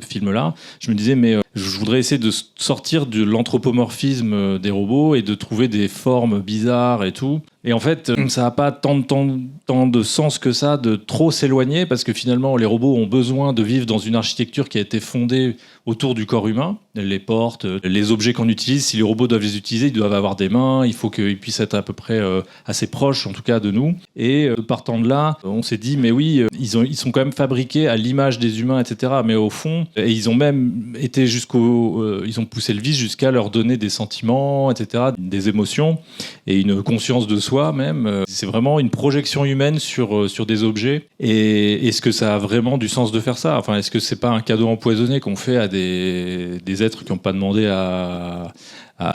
film-là, je me disais mais je voudrais essayer de sortir de l'anthropomorphisme des robots et de trouver des formes bizarres et tout. Et en fait, ça n'a pas tant de sens que ça de trop s'éloigner parce que finalement, les robots ont besoin de vivre dans une architecture qui a été fondée autour du corps humain. Les portes, les objets qu'on utilise, si les robots doivent les utiliser, ils doivent avoir des mains, il faut qu'ils puissent être à peu près assez proches, en tout cas, de nous. Et partant de là, on s'est dit, mais oui, ils sont quand même fabriqués à l'image des humains, etc. Mais au fond, et ils ont même été ils ont poussé le vice jusqu'à leur donner des sentiments, etc., des émotions et une conscience de soi même. C'est vraiment une projection humaine sur des objets. Et est-ce que ça a vraiment du sens de faire ça ? Enfin, est-ce que c'est pas un cadeau empoisonné qu'on fait à des êtres qui n'ont pas demandé à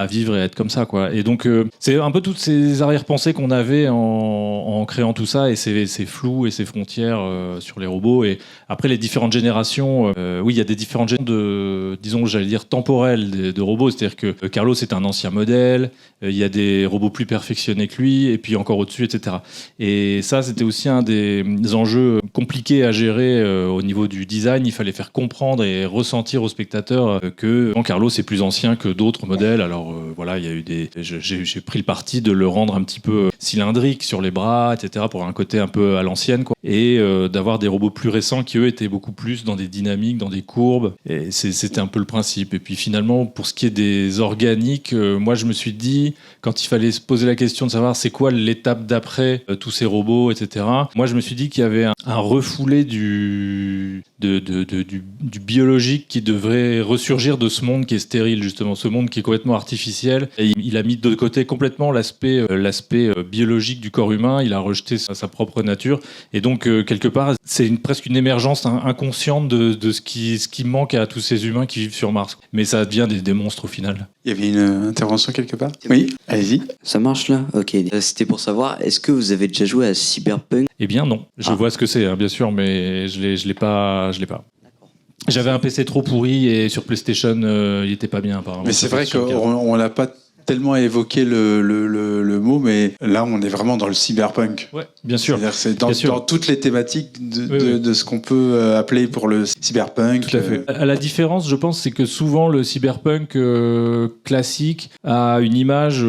vivre et à être comme ça, quoi. Et donc, c'est un peu toutes ces arrière-pensées qu'on avait en créant tout ça, et ces flous et ces frontières sur les robots. Et après, les différentes générations, oui, il y a des différentes générations disons, j'allais dire, temporelles de robots. C'est-à-dire que Carlos est un ancien modèle, il y a des robots plus perfectionnés que lui, et puis encore au-dessus, etc. Et ça, c'était aussi un des enjeux compliqués à gérer au niveau du design. Il fallait faire comprendre et ressentir aux spectateurs que Carlos est plus ancien que d'autres modèles. Alors voilà, il y a eu j'ai pris le parti de le rendre un petit peu cylindrique sur les bras, etc., pour un côté un peu à l'ancienne, quoi. Et d'avoir des robots plus récents qui, eux, étaient beaucoup plus dans des dynamiques, dans des courbes. Et c'était un peu le principe. Et puis finalement, pour ce qui est des organiques, moi, je me suis dit, quand il fallait se poser la question de savoir c'est quoi l'étape d'après tous ces robots, etc., moi, je me suis dit qu'il y avait un refoulé du biologique qui devrait ressurgir de ce monde qui est stérile, justement, ce monde qui est complètement artificiel. Et il a mis de côté complètement l'aspect biologique du corps humain. Il a rejeté sa propre nature. Et donc, quelque part, c'est presque une émergence inconsciente de ce qui manque à tous ces humains qui vivent sur Mars. Mais ça devient des monstres au final. Il y avait une intervention quelque part ? Oui, allez-y. Ça marche là ? Ok. C'était pour savoir, est-ce que vous avez déjà joué à Cyberpunk ? Eh bien non. Je vois ce que c'est, hein, bien sûr, mais je l'ai pas. J'avais un PC trop pourri et sur PlayStation, il était pas bien apparemment. Mais c'est vrai qu'on l'a pas tellement évoqué le mot, mais là, on est vraiment dans le cyberpunk. Ouais, bien sûr. C'est-à-dire que c'est dans, Bien sûr. dans toutes les thématiques de ce qu'on peut appeler pour le cyberpunk. Tout à fait. À la différence, je pense, c'est que souvent le cyberpunk classique a une image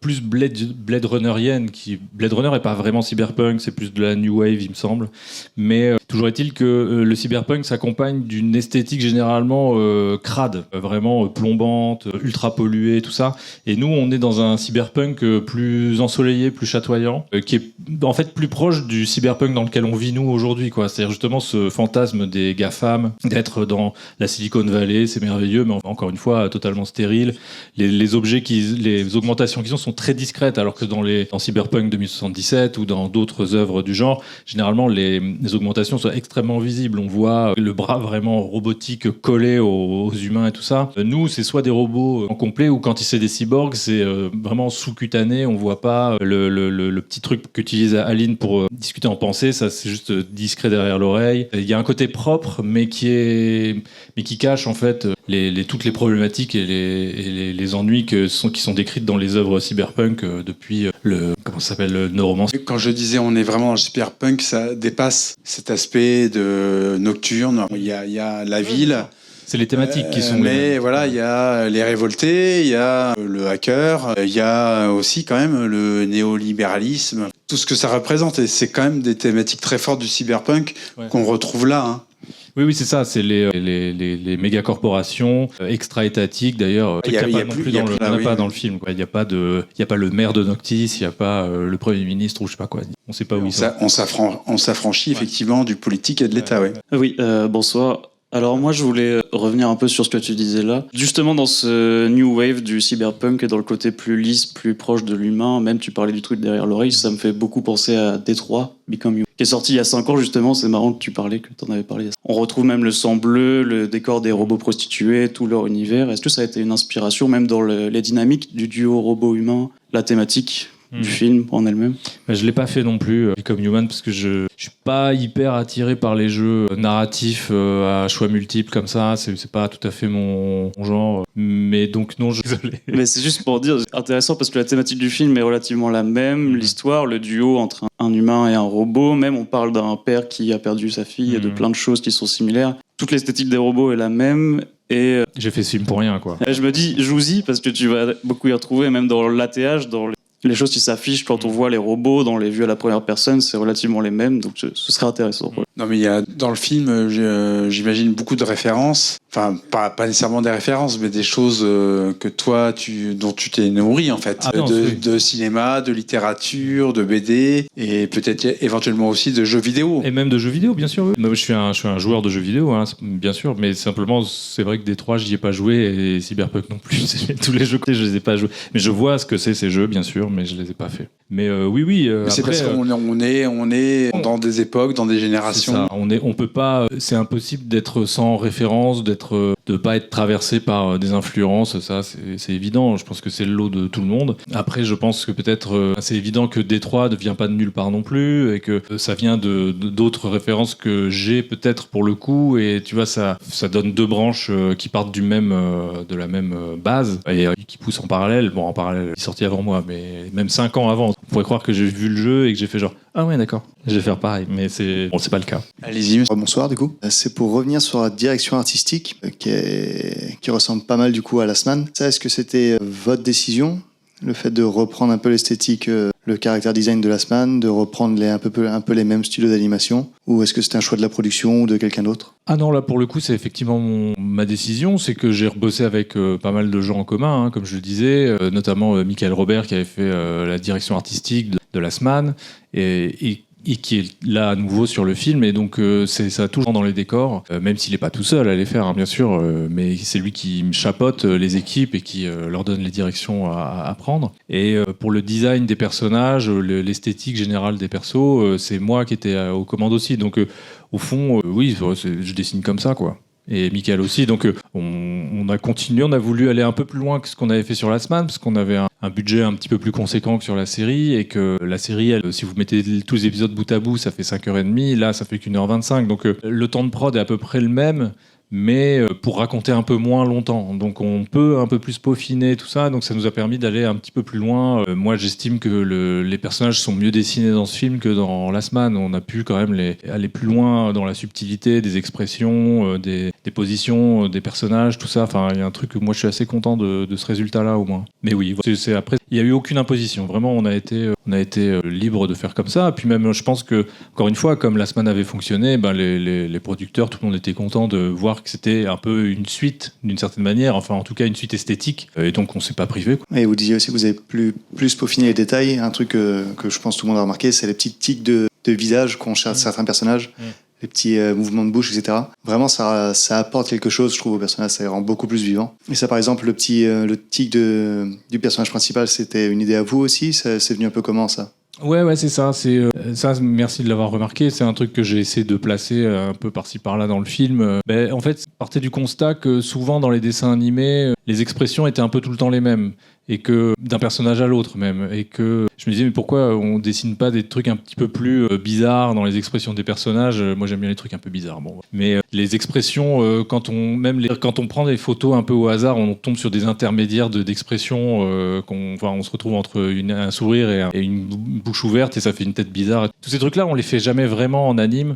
plus Blade Runnerienne. Blade Runner n'est pas vraiment cyberpunk, c'est plus de la new wave, il me semble. Mais toujours est-il que le cyberpunk s'accompagne d'une esthétique généralement crade, vraiment plombante, ultra polluée, tout ça. Et nous, on est dans un cyberpunk plus ensoleillé, plus chatoyant, qui est en fait plus proche du cyberpunk dans lequel on vit nous aujourd'hui, quoi. C'est-à-dire justement ce fantasme des GAFAM, d'être dans la Silicon Valley, c'est merveilleux, mais encore une fois totalement stérile. Les objets, les augmentations qu'ils ont sont très discrètes, alors que dans Cyberpunk 2077 ou dans d'autres œuvres du genre, généralement les augmentations sont extrêmement visibles. On voit le bras vraiment robotique collé aux humains et tout ça. Nous, c'est soit des robots en complet, ou quand c'est des cyborgs, c'est vraiment sous-cutané. On voit pas le petit truc qu'utilise Aline pour discuter en pensée. Ça, c'est juste discret derrière l'oreille. Il y a un côté propre, mais qui cache en fait toutes les problématiques et les ennuis qui sont décrites dans les œuvres cyberpunk depuis le Neuromancer. Quand je disais on est vraiment dans le cyberpunk, ça dépasse cet aspect de nocturne. Il y a la ville. C'est les thématiques qui sont... Mais voilà, il y a les révoltés, il y a le hacker, il y a aussi quand même le néolibéralisme, tout ce que ça représente. Et c'est quand même des thématiques très fortes du cyberpunk qu'on retrouve là. Hein. Oui, c'est ça, c'est les méga-corporations extra-étatiques, d'ailleurs. Il n'y en a pas dans le film. Il n'y a pas le maire de Noctis, il n'y a pas le Premier ministre ou je sais pas quoi. On ne sait pas où ils sont. On s'affranchit effectivement du politique et de l'État, oui. Oui, bonsoir. Alors moi je voulais revenir un peu sur ce que tu disais là. Justement dans ce new wave du cyberpunk et dans le côté plus lisse, plus proche de l'humain, même tu parlais du truc derrière l'oreille, ça me fait beaucoup penser à Détroit, Become Human, qui est sorti il y a 5 ans justement, c'est marrant que tu en avais parlé. On retrouve même le sang bleu, le décor des robots prostitués, tout leur univers. Est-ce que ça a été une inspiration même dans les dynamiques du duo robot-humain, la thématique du film en elle-même? Je l'ai pas fait non plus, Become Human, parce que je suis pas hyper attiré par les jeux narratifs à choix multiples comme ça. C'est pas tout à fait mon genre. Mais donc non, désolé. Mais c'est juste pour dire, c'est intéressant parce que la thématique du film est relativement la même. L'histoire, le duo entre un humain et un robot. Même on parle d'un père qui a perdu sa fille et de plein de choses qui sont similaires. Toute l'esthétique des robots est la même. Et j'ai fait ce film pour rien, quoi. Et je me dis, joue-y parce que tu vas beaucoup y retrouver, même dans l'ATH, dans les choses qui s'affichent quand on voit les robots dans les vues à la première personne, c'est relativement les mêmes, donc ce serait intéressant. Non, mais il y a dans le film, j'imagine beaucoup de références. Enfin, pas nécessairement des références, mais des choses que toi, dont tu t'es nourri en fait, de cinéma, de littérature, de BD, et peut-être éventuellement aussi de jeux vidéo. Et même de jeux vidéo, bien sûr. Oui. Moi, je suis un joueur de jeux vidéo, hein, bien sûr, mais simplement, c'est vrai que Détroit, j'y ai pas joué, et Cyberpunk non plus. Tous les jeux que je les ai pas joués. Mais je vois ce que c'est ces jeux, bien sûr, mais je les ai pas faits. Mais oui. C'est après, parce qu'on est dans des époques, dans des générations. C'est ça. On peut pas. C'est impossible d'être sans référence, de pas être traversé par des influences. Ça, c'est évident. Je pense que c'est le lot de tout le monde. Après, je pense que peut-être c'est évident que Détroit ne vient pas de nulle part non plus, et que ça vient d'autres références que j'ai peut-être pour le coup. Et tu vois, ça donne deux branches qui partent de la même base et qui poussent en parallèle. Bon, en parallèle, il est sorti avant moi, mais même 5 ans avant. On pourrait croire que j'ai vu le jeu et que j'ai fait genre ah ouais d'accord, je vais faire pareil, mais c'est pas le cas. Allez-y. Bonsoir du coup. C'est pour revenir sur la direction artistique qui ressemble pas mal du coup à Last Man. Ça, est-ce que c'était votre décision, le fait de reprendre un peu l'esthétique, le caractère design de Last Man, de reprendre un peu les mêmes studios d'animation, ou est-ce que c'était un choix de la production ou de quelqu'un d'autre? Ah non, là pour le coup c'est effectivement ma décision, c'est que j'ai rebossé avec pas mal de gens en commun, hein, comme je le disais, notamment Michael Robert qui avait fait la direction artistique de Last Man et qui est là à nouveau sur le film, et donc ça toujours dans les décors, même s'il n'est pas tout seul à les faire, hein, bien sûr, mais c'est lui qui chapeaute les équipes et qui leur donne les directions à prendre. Et pour le design des personnages, l'esthétique générale des persos, c'est moi qui étais aux commandes aussi, donc au fond, oui, je dessine comme ça, quoi. Et Michael aussi, donc on a continué, on a voulu aller un peu plus loin que ce qu'on avait fait sur Last Man, parce qu'on avait un budget un petit peu plus conséquent que sur la série, et que la série, si vous mettez tous les épisodes bout à bout, ça fait 5h30, là ça fait qu'1h25, donc le temps de prod est à peu près le même, mais pour raconter un peu moins longtemps. Donc on peut un peu plus peaufiner tout ça, donc ça nous a permis d'aller un petit peu plus loin. Moi j'estime que les personnages sont mieux dessinés dans ce film que dans Last Man. On a pu quand même aller plus loin dans la subtilité des expressions, des positions, des personnages, tout ça. Enfin, il y a un truc que moi je suis assez content de ce résultat-là au moins. Mais oui, c'est après, il n'y a eu aucune imposition. Vraiment, on a été libre de faire comme ça. Puis même, je pense que, encore une fois, comme Last Man avait fonctionné, ben les producteurs, tout le monde était content de voir que c'était un peu une suite, d'une certaine manière. Enfin, en tout cas, une suite esthétique. Et donc, on s'est pas privé, quoi. Et vous disiez aussi que vous avez plus peaufiné les détails. Un truc que je pense que tout le monde a remarqué, c'est les petites tics de visage qu'ont certains personnages. Les petits mouvements de bouche, etc. Vraiment, ça apporte quelque chose, je trouve, au personnage. Ça les rend beaucoup plus vivant. Et ça, par exemple, le tic du personnage principal, c'était une idée à vous aussi? C'est venu un peu comment, ça? Ouais, c'est ça. Ça, merci de l'avoir remarqué. C'est un truc que j'ai essayé de placer un peu par-ci par-là dans le film. En fait, partait du constat que souvent dans les dessins animés, les expressions étaient un peu tout le temps les mêmes. Et que d'un personnage à l'autre même, et que je me disais mais pourquoi on dessine pas des trucs un petit peu plus bizarres dans les expressions des personnages. Moi j'aime bien les trucs un peu bizarres, mais les expressions quand on prend des photos un peu au hasard, on tombe sur des intermédiaires d'expressions on se retrouve entre un sourire et une bouche ouverte et ça fait une tête bizarre. Tous ces trucs là on les fait jamais vraiment en anime.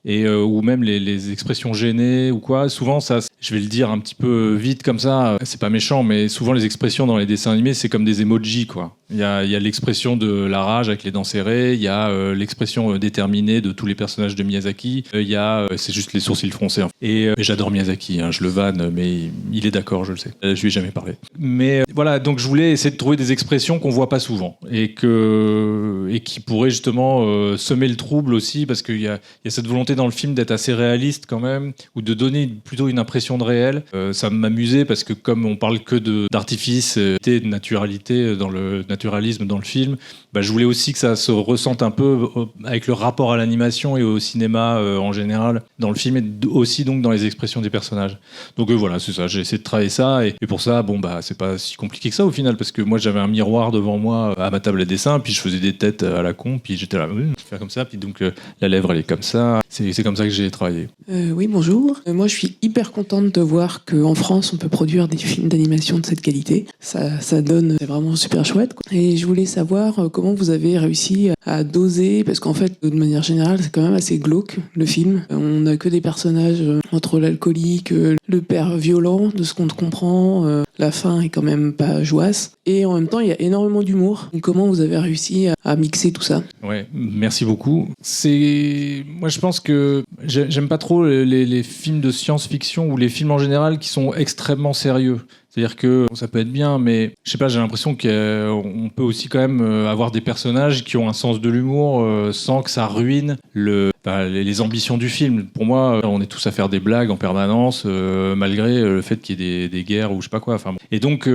Et ou même les expressions gênées ou quoi, souvent ça, je vais le dire un petit peu vite comme ça, c'est pas méchant, mais souvent les expressions dans les dessins animés c'est comme des emojis, quoi. Il y a l'expression de la rage avec les dents serrées, il y a l'expression déterminée de tous les personnages de Miyazaki, il y a c'est juste les sourcils froncés. Et j'adore Miyazaki, je le vanne, mais il est d'accord, je le sais. Je lui ai jamais parlé. Mais voilà, donc je voulais essayer de trouver des expressions qu'on voit pas souvent et qui pourraient justement semer le trouble aussi, parce qu'il y a cette volonté dans le film d'être assez réaliste quand même, ou de donner plutôt une impression de réel. Ça m'amusait parce que comme on parle que d'artifice et de naturalisme dans le film, je voulais aussi que ça se ressente un peu avec le rapport à l'animation et au cinéma en général dans le film, et aussi donc dans les expressions des personnages. Donc voilà, c'est ça, j'ai essayé de travailler ça, et pour ça, c'est pas si compliqué que ça au final, parce que moi j'avais un miroir devant moi à ma table à dessin, puis je faisais des têtes à la con, puis j'étais là, je vais faire comme ça, puis donc la lèvre elle est comme ça, c'est comme ça que j'ai travaillé. Oui, bonjour. Moi je suis hyper contente de voir qu'en France on peut produire des films d'animation de cette qualité. Ça donne, c'est vraiment super chouette, quoi. Et je voulais savoir comment vous avez réussi à doser, parce qu'en fait, de manière générale, c'est quand même assez glauque, le film. On n'a que des personnages entre l'alcoolique, le père violent, de ce qu'on comprend, la fin est quand même pas joasse, et en même temps, il y a énormément d'humour. Donc, comment vous avez réussi à mixer tout ça? Ouais, merci beaucoup. Moi, je pense que j'aime pas trop les films de science-fiction ou les films en général qui sont extrêmement sérieux. C'est-à-dire que ça peut être bien, mais je sais pas, j'ai l'impression qu'on peut aussi quand même avoir des personnages qui ont un sens de l'humour sans que ça ruine les ambitions du film. Pour moi, on est tous à faire des blagues en permanence, malgré le fait qu'il y ait des guerres ou je sais pas quoi. Enfin, et donc,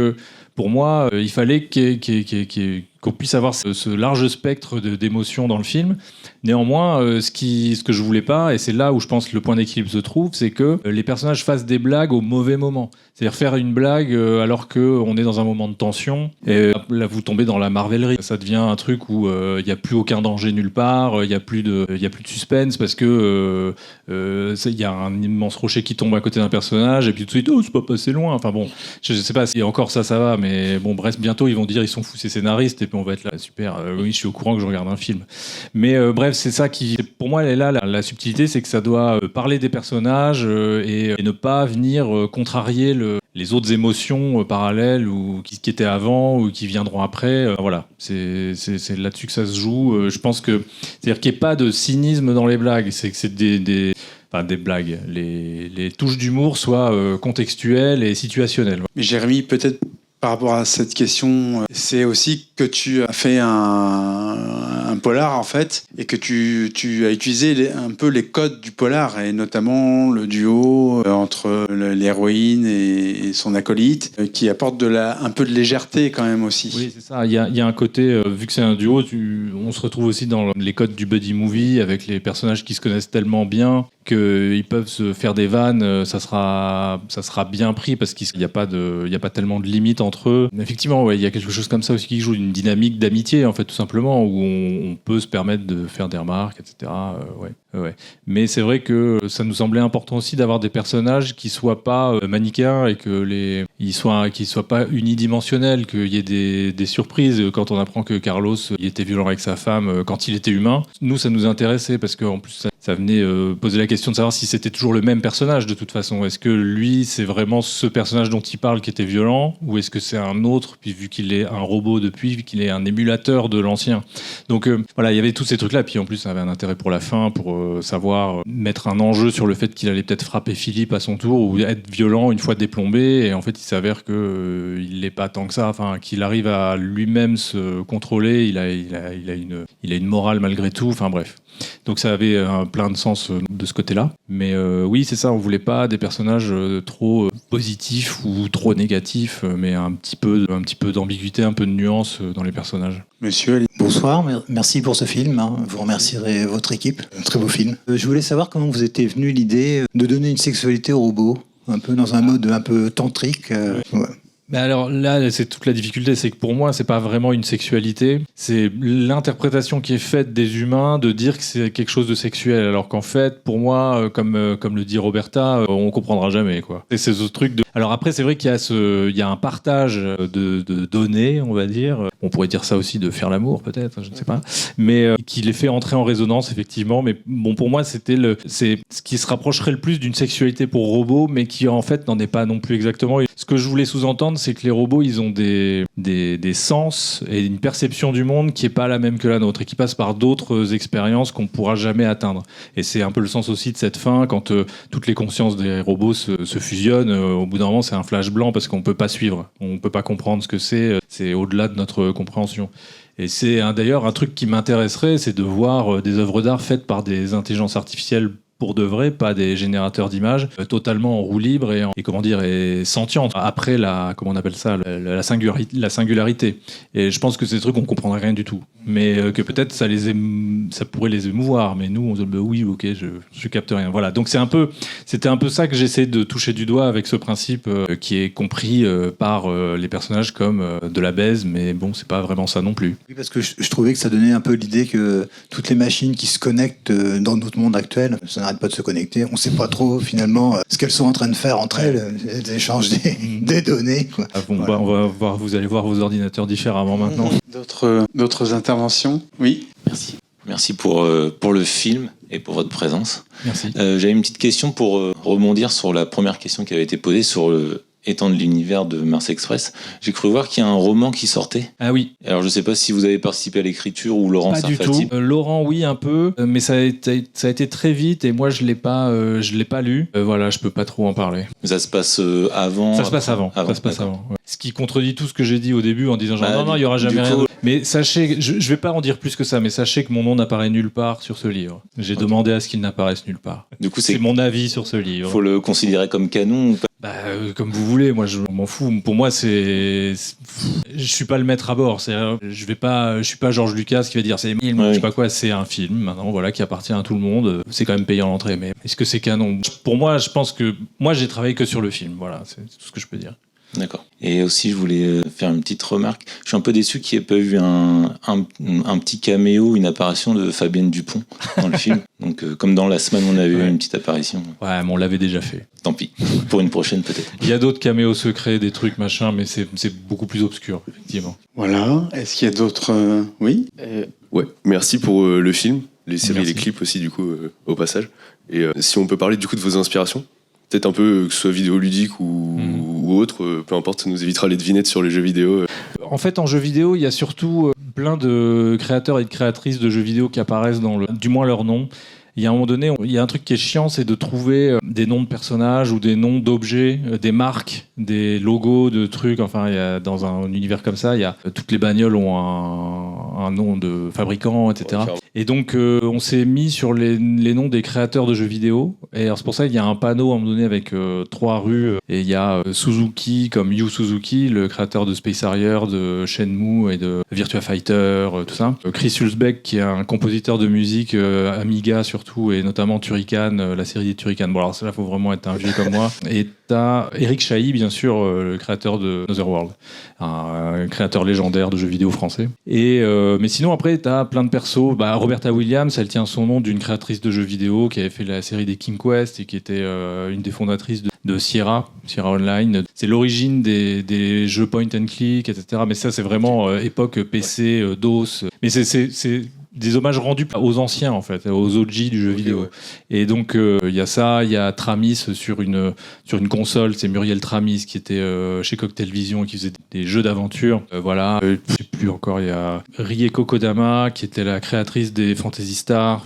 pour moi, il fallait qu'on puisse avoir ce large spectre d'émotions dans le film. Néanmoins, ce que je voulais pas, et c'est là où je pense que le point d'équilibre se trouve, c'est que les personnages fassent des blagues au mauvais moment. C'est-à-dire faire une blague alors qu'on est dans un moment de tension, et là vous tombez dans la marvellerie. Ça devient un truc où il n'y a plus aucun danger nulle part, il n'y a plus de suspense, parce que il y a un immense rocher qui tombe à côté d'un personnage, et puis tout de suite, c'est pas passé loin. Enfin bon, je sais pas si encore ça va, mais bon, bref, bientôt ils vont dire ils sont fous ces scénaristes, et puis on va être là, super, oui, je suis au courant que je regarde un film. Mais bref, c'est ça qui, pour moi, elle est là, la subtilité, c'est que ça doit parler des personnages et ne pas venir contrarier les autres émotions parallèles ou qui étaient avant ou qui viendront après. Voilà, c'est là-dessus que ça se joue. Je pense que, c'est-à-dire qu'il n'y ait pas de cynisme dans les blagues, c'est que c'est des blagues, les touches d'humour soient contextuelles et situationnelles. Mais Jérémy, peut-être par rapport à cette question, c'est aussi que tu as fait un polar en fait, et que tu as utilisé un peu les codes du polar, et notamment le duo entre l'héroïne et son acolyte, qui apporte un peu de légèreté quand même aussi. Oui, c'est ça. Il y a un côté, vu que c'est un duo, on se retrouve aussi dans les codes du buddy movie, avec les personnages qui se connaissent tellement bien qu'ils peuvent se faire des vannes, ça sera bien pris, parce qu'il n'y a pas tellement de limites entre eux. Effectivement, ouais, il y a quelque chose comme ça aussi qui joue, une dynamique d'amitié en fait, tout simplement, où on peut se permettre de faire des remarques, etc. Ouais. Mais c'est vrai que ça nous semblait important aussi d'avoir des personnages qui soient pas manichéens et qu'ils soient pas unidimensionnels, qu'il y ait des surprises quand on apprend que Carlos il était violent avec sa femme quand il était humain. Nous, ça nous intéressait parce qu'en plus ça venait poser la question de savoir si c'était toujours le même personnage de toute façon. Est-ce que lui, c'est vraiment ce personnage dont il parle qui était violent, ou est-ce que c'est un autre, puis vu qu'il est un robot depuis, vu qu'il est un émulateur de l'ancien. Donc voilà, il y avait tous ces trucs-là. Puis en plus, ça avait un intérêt pour la fin, pour savoir mettre un enjeu sur le fait qu'il allait peut-être frapper Philippe à son tour, ou être violent une fois déplombé. Et en fait, il s'avère qu'il l'est pas tant que ça. Enfin, qu'il arrive à lui-même se contrôler. Il a une morale malgré tout. Enfin bref. Donc ça avait plein de sens de ce côté-là. Mais oui, c'est ça, on voulait pas des personnages trop positifs ou trop négatifs, mais un petit peu d'ambiguïté, un peu de nuance dans les personnages. Monsieur, bonsoir, merci pour ce film. Vous remercierez votre équipe. Un très beau film. Je voulais savoir comment vous était venue l'idée de donner une sexualité au robot, un peu dans un mode un peu tantrique. Ouais. Mais alors là, c'est toute la difficulté, c'est que pour moi, c'est pas vraiment une sexualité, c'est l'interprétation qui est faite des humains de dire que c'est quelque chose de sexuel, alors qu'en fait, pour moi, comme le dit Roberta, on comprendra jamais, quoi. Et ces autres trucs de... Alors après, c'est vrai qu'il y a un partage de données, on va dire. On pourrait dire ça aussi de faire l'amour, peut-être, je ne sais pas, mais qui les fait entrer en résonance, effectivement. Mais bon, pour moi, c'est ce qui se rapprocherait le plus d'une sexualité pour robots, mais qui en fait n'en est pas non plus exactement. Et ce que je voulais sous-entendre, c'est que les robots, ils ont des sens et une perception du monde qui est pas la même que la nôtre et qui passe par d'autres expériences qu'on pourra jamais atteindre. Et c'est un peu le sens aussi de cette fin, quand toutes les consciences des robots se fusionnent. Au bout d'un moment, c'est un flash blanc parce qu'on peut pas suivre, on peut pas comprendre ce que c'est au-delà de notre compréhension. Et c'est d'ailleurs un truc qui m'intéresserait, c'est de voir des œuvres d'art faites par des intelligences artificielles pour de vrai, pas des générateurs d'images, totalement en roue libre et sentientes. Après la singularité. Et je pense que ces trucs, on comprendrait rien du tout. Mais que peut-être ça pourrait les émouvoir. Mais nous, on se dit, oui, ok, je capte rien. Voilà. Donc c'était un peu ça que j'essaie de toucher du doigt avec ce principe qui est compris par les personnages comme de la baise, mais bon, c'est pas vraiment ça non plus. Oui, parce que je trouvais que ça donnait un peu l'idée que toutes les machines qui se connectent dans notre monde actuel, ça n'arrête pas de se connecter. On ne sait pas trop finalement ce qu'elles sont en train de faire entre elles. Elles échangent des données. Quoi. Ah bon, voilà. On va voir, vous allez voir vos ordinateurs différemment maintenant. D'autres interventions ? Oui. Merci pour le film et pour votre présence. Merci. J'avais une petite question pour rebondir sur la première question qui avait été posée sur étendre l'univers de Mars Express. J'ai cru voir qu'il y a un roman qui sortait. Ah oui. Alors je sais pas si vous avez participé à l'écriture ou Laurent Sarfati. Pas du tout. Laurent, oui, un peu, mais ça a été très vite et moi je l'ai pas lu. Voilà, je peux pas trop en parler. Ça se passe avant. Ça se passe avant. Ouais. Ce qui contredit tout ce que j'ai dit au début en disant genre non, il y aura jamais rien. Mais sachez, je vais pas en dire plus que ça, mais sachez que mon nom n'apparaît nulle part sur ce livre. J'ai demandé à ce qu'il n'apparaisse nulle part. Du coup, c'est mon avis sur ce livre. Faut le considérer comme canon ou pas ? Comme vous voulez, moi je m'en fous. Pour moi, je suis pas le maître à bord. Je suis pas George Lucas qui va dire c'est je sais pas quoi, c'est un film maintenant, voilà, qui appartient à tout le monde. C'est quand même payant l'entrée, mais est-ce que c'est canon ? Pour moi, je pense que moi j'ai travaillé que sur le film. Voilà, c'est tout ce que je peux dire. D'accord. Et aussi, je voulais faire une petite remarque. Je suis un peu déçu qu'il n'y ait pas eu un petit caméo, une apparition de Fabienne Dupont dans le film. Donc, comme dans La Semaine, on avait eu une petite apparition. Ouais, mais on l'avait déjà fait. Tant pis. Pour une prochaine, peut-être. Il y a d'autres caméos secrets, des trucs, machin, mais c'est beaucoup plus obscur, effectivement. Voilà. Est-ce qu'il y a d'autres... Oui Ouais, merci pour le film, les séries et les clips aussi, du coup, au passage. Et si on peut parler, du coup, de vos inspirations, peut-être un peu, que ce soit vidéoludique ou autre, peu importe, ça nous évitera les devinettes sur les jeux vidéo. En fait, en jeux vidéo, il y a surtout plein de créateurs et de créatrices de jeux vidéo qui apparaissent du moins leur nom. Il y a un moment donné, il y a un truc qui est chiant, c'est de trouver des noms de personnages ou des noms d'objets, des marques, des logos de trucs. Enfin, dans un univers comme ça, toutes les bagnoles ont un nom de fabricant, etc. Et donc, on s'est mis sur les noms des créateurs de jeux vidéo. Et alors, c'est pour ça qu'il y a un panneau à un moment donné avec 3 rues. Et il y a Suzuki, comme Yu Suzuki, le créateur de Space Harrier, de Shenmue et de Virtua Fighter, tout ça. Chris Hulsbeck, qui est un compositeur de musique Amiga surtout, et notamment Turrican, la série des Turrican. Bon, alors là, il faut vraiment être un vieux comme moi. Et t'as Eric Chahi, bien sûr, le créateur de Another World, un créateur légendaire de jeux vidéo français. Et mais sinon, après, t'as plein de persos. Roberta Williams, elle tient son nom d'une créatrice de jeux vidéo qui avait fait la série des King Quest et qui était une des fondatrices de Sierra Online. C'est l'origine des jeux point and click, etc. Mais ça, c'est vraiment époque PC, DOS. Mais c'est des hommages rendus aux anciens, en fait, aux OG du jeu vidéo. Ouais. Et donc, il y a ça, il y a Tramis sur une console, c'est Muriel Tramis qui était chez Cocktail Vision et qui faisait des jeux d'aventure. Voilà. Je sais plus encore, il y a Rieko Kodama qui était la créatrice des Phantasy Star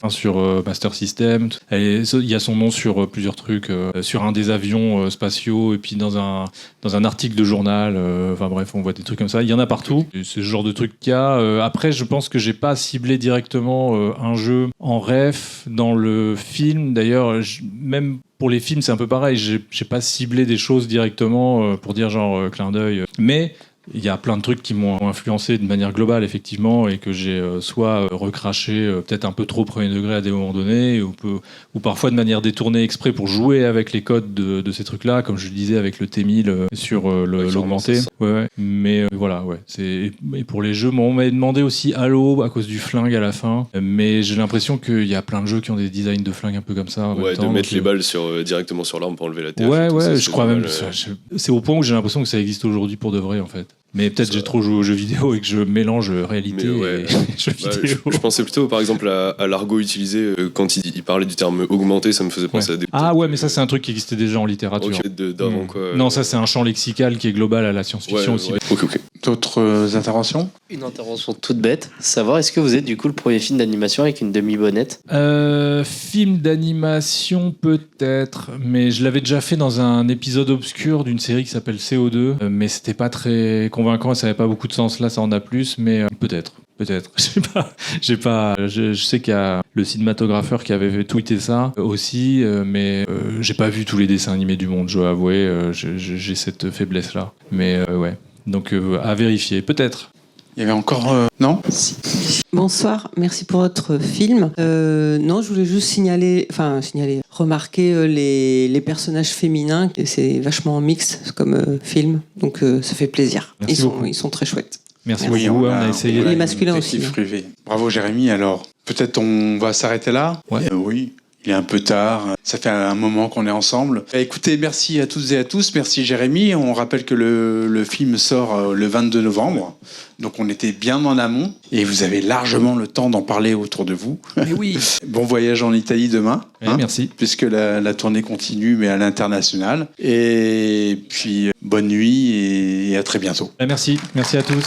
sur Master System. Il y a son nom sur plusieurs trucs, sur un des avions spatiaux et puis dans un article de journal. Enfin bref, on voit des trucs comme ça. Il y en a partout. C'est ce genre de trucs qu'il y a. Après, je pense que j'ai pas ciblé directement un jeu en ref dans le film. D'ailleurs, même pour les films, c'est un peu pareil. J'ai pas ciblé des choses directement pour dire genre clin d'œil. Mais il y a plein de trucs qui m'ont influencé de manière globale, effectivement, et que j'ai soit recraché peut-être un peu trop premier degré à des moments donnés, ou parfois de manière détournée exprès pour jouer avec les codes de ces trucs-là, comme je le disais avec le T1000 sur l'augmenté. Ouais. Mais voilà, ouais. Et pour les jeux, on m'a demandé aussi Halo à cause du flingue à la fin, mais j'ai l'impression qu'il y a plein de jeux qui ont des designs de flingue un peu comme ça. Ouais, de mettre les balles directement sur l'arme pour enlever la TF. Ouais, je crois même. C'est au point où j'ai l'impression que ça existe aujourd'hui pour de vrai, en fait. Mais peut-être j'ai trop joué aux jeux vidéo et que je mélange réalité et jeux vidéo. Je pensais plutôt, par exemple, à l'argot utilisé quand il parlait du terme augmenté, ça me faisait penser à des... Ah ouais, mais ça c'est un truc qui existait déjà en littérature. D'avant, quoi. Non, ça c'est un champ lexical qui est global à la science-fiction aussi. Ok. D'autres interventions ? Une intervention toute bête. Savoir, est-ce que vous êtes du coup le premier film d'animation avec une demi-bonnette ? Film d'animation peut-être, mais je l'avais déjà fait dans un épisode obscur d'une série qui s'appelle CO2, mais c'était pas très convaincant, ça n'avait pas beaucoup de sens. Là, ça en a plus, mais peut-être. Je sais qu'il y a le cinématographeur qui avait tweeté ça aussi, mais j'ai pas vu tous les dessins animés du monde, je dois avouer. J'ai cette faiblesse-là. Mais ouais. Donc à vérifier, peut-être. Il y avait encore... non ? Bonsoir, merci pour votre film. Non, je voulais juste remarquer les personnages féminins. C'est vachement mix comme film, donc ça fait plaisir. Ils sont très chouettes. Merci beaucoup, on a essayé. Les masculins aussi. Bravo Jérémy, alors peut-être on va s'arrêter là ? Ouais. Oui. Il est un peu tard, ça fait un moment qu'on est ensemble. Écoutez, merci à toutes et à tous, merci Jérémy. On rappelle que le film sort le 22 novembre, donc on était bien en amont et vous avez largement le temps d'en parler autour de vous. Mais oui. Bon voyage en Italie demain. Merci. Puisque la tournée continue, mais à l'international. Et puis bonne nuit et à très bientôt. Merci à tous.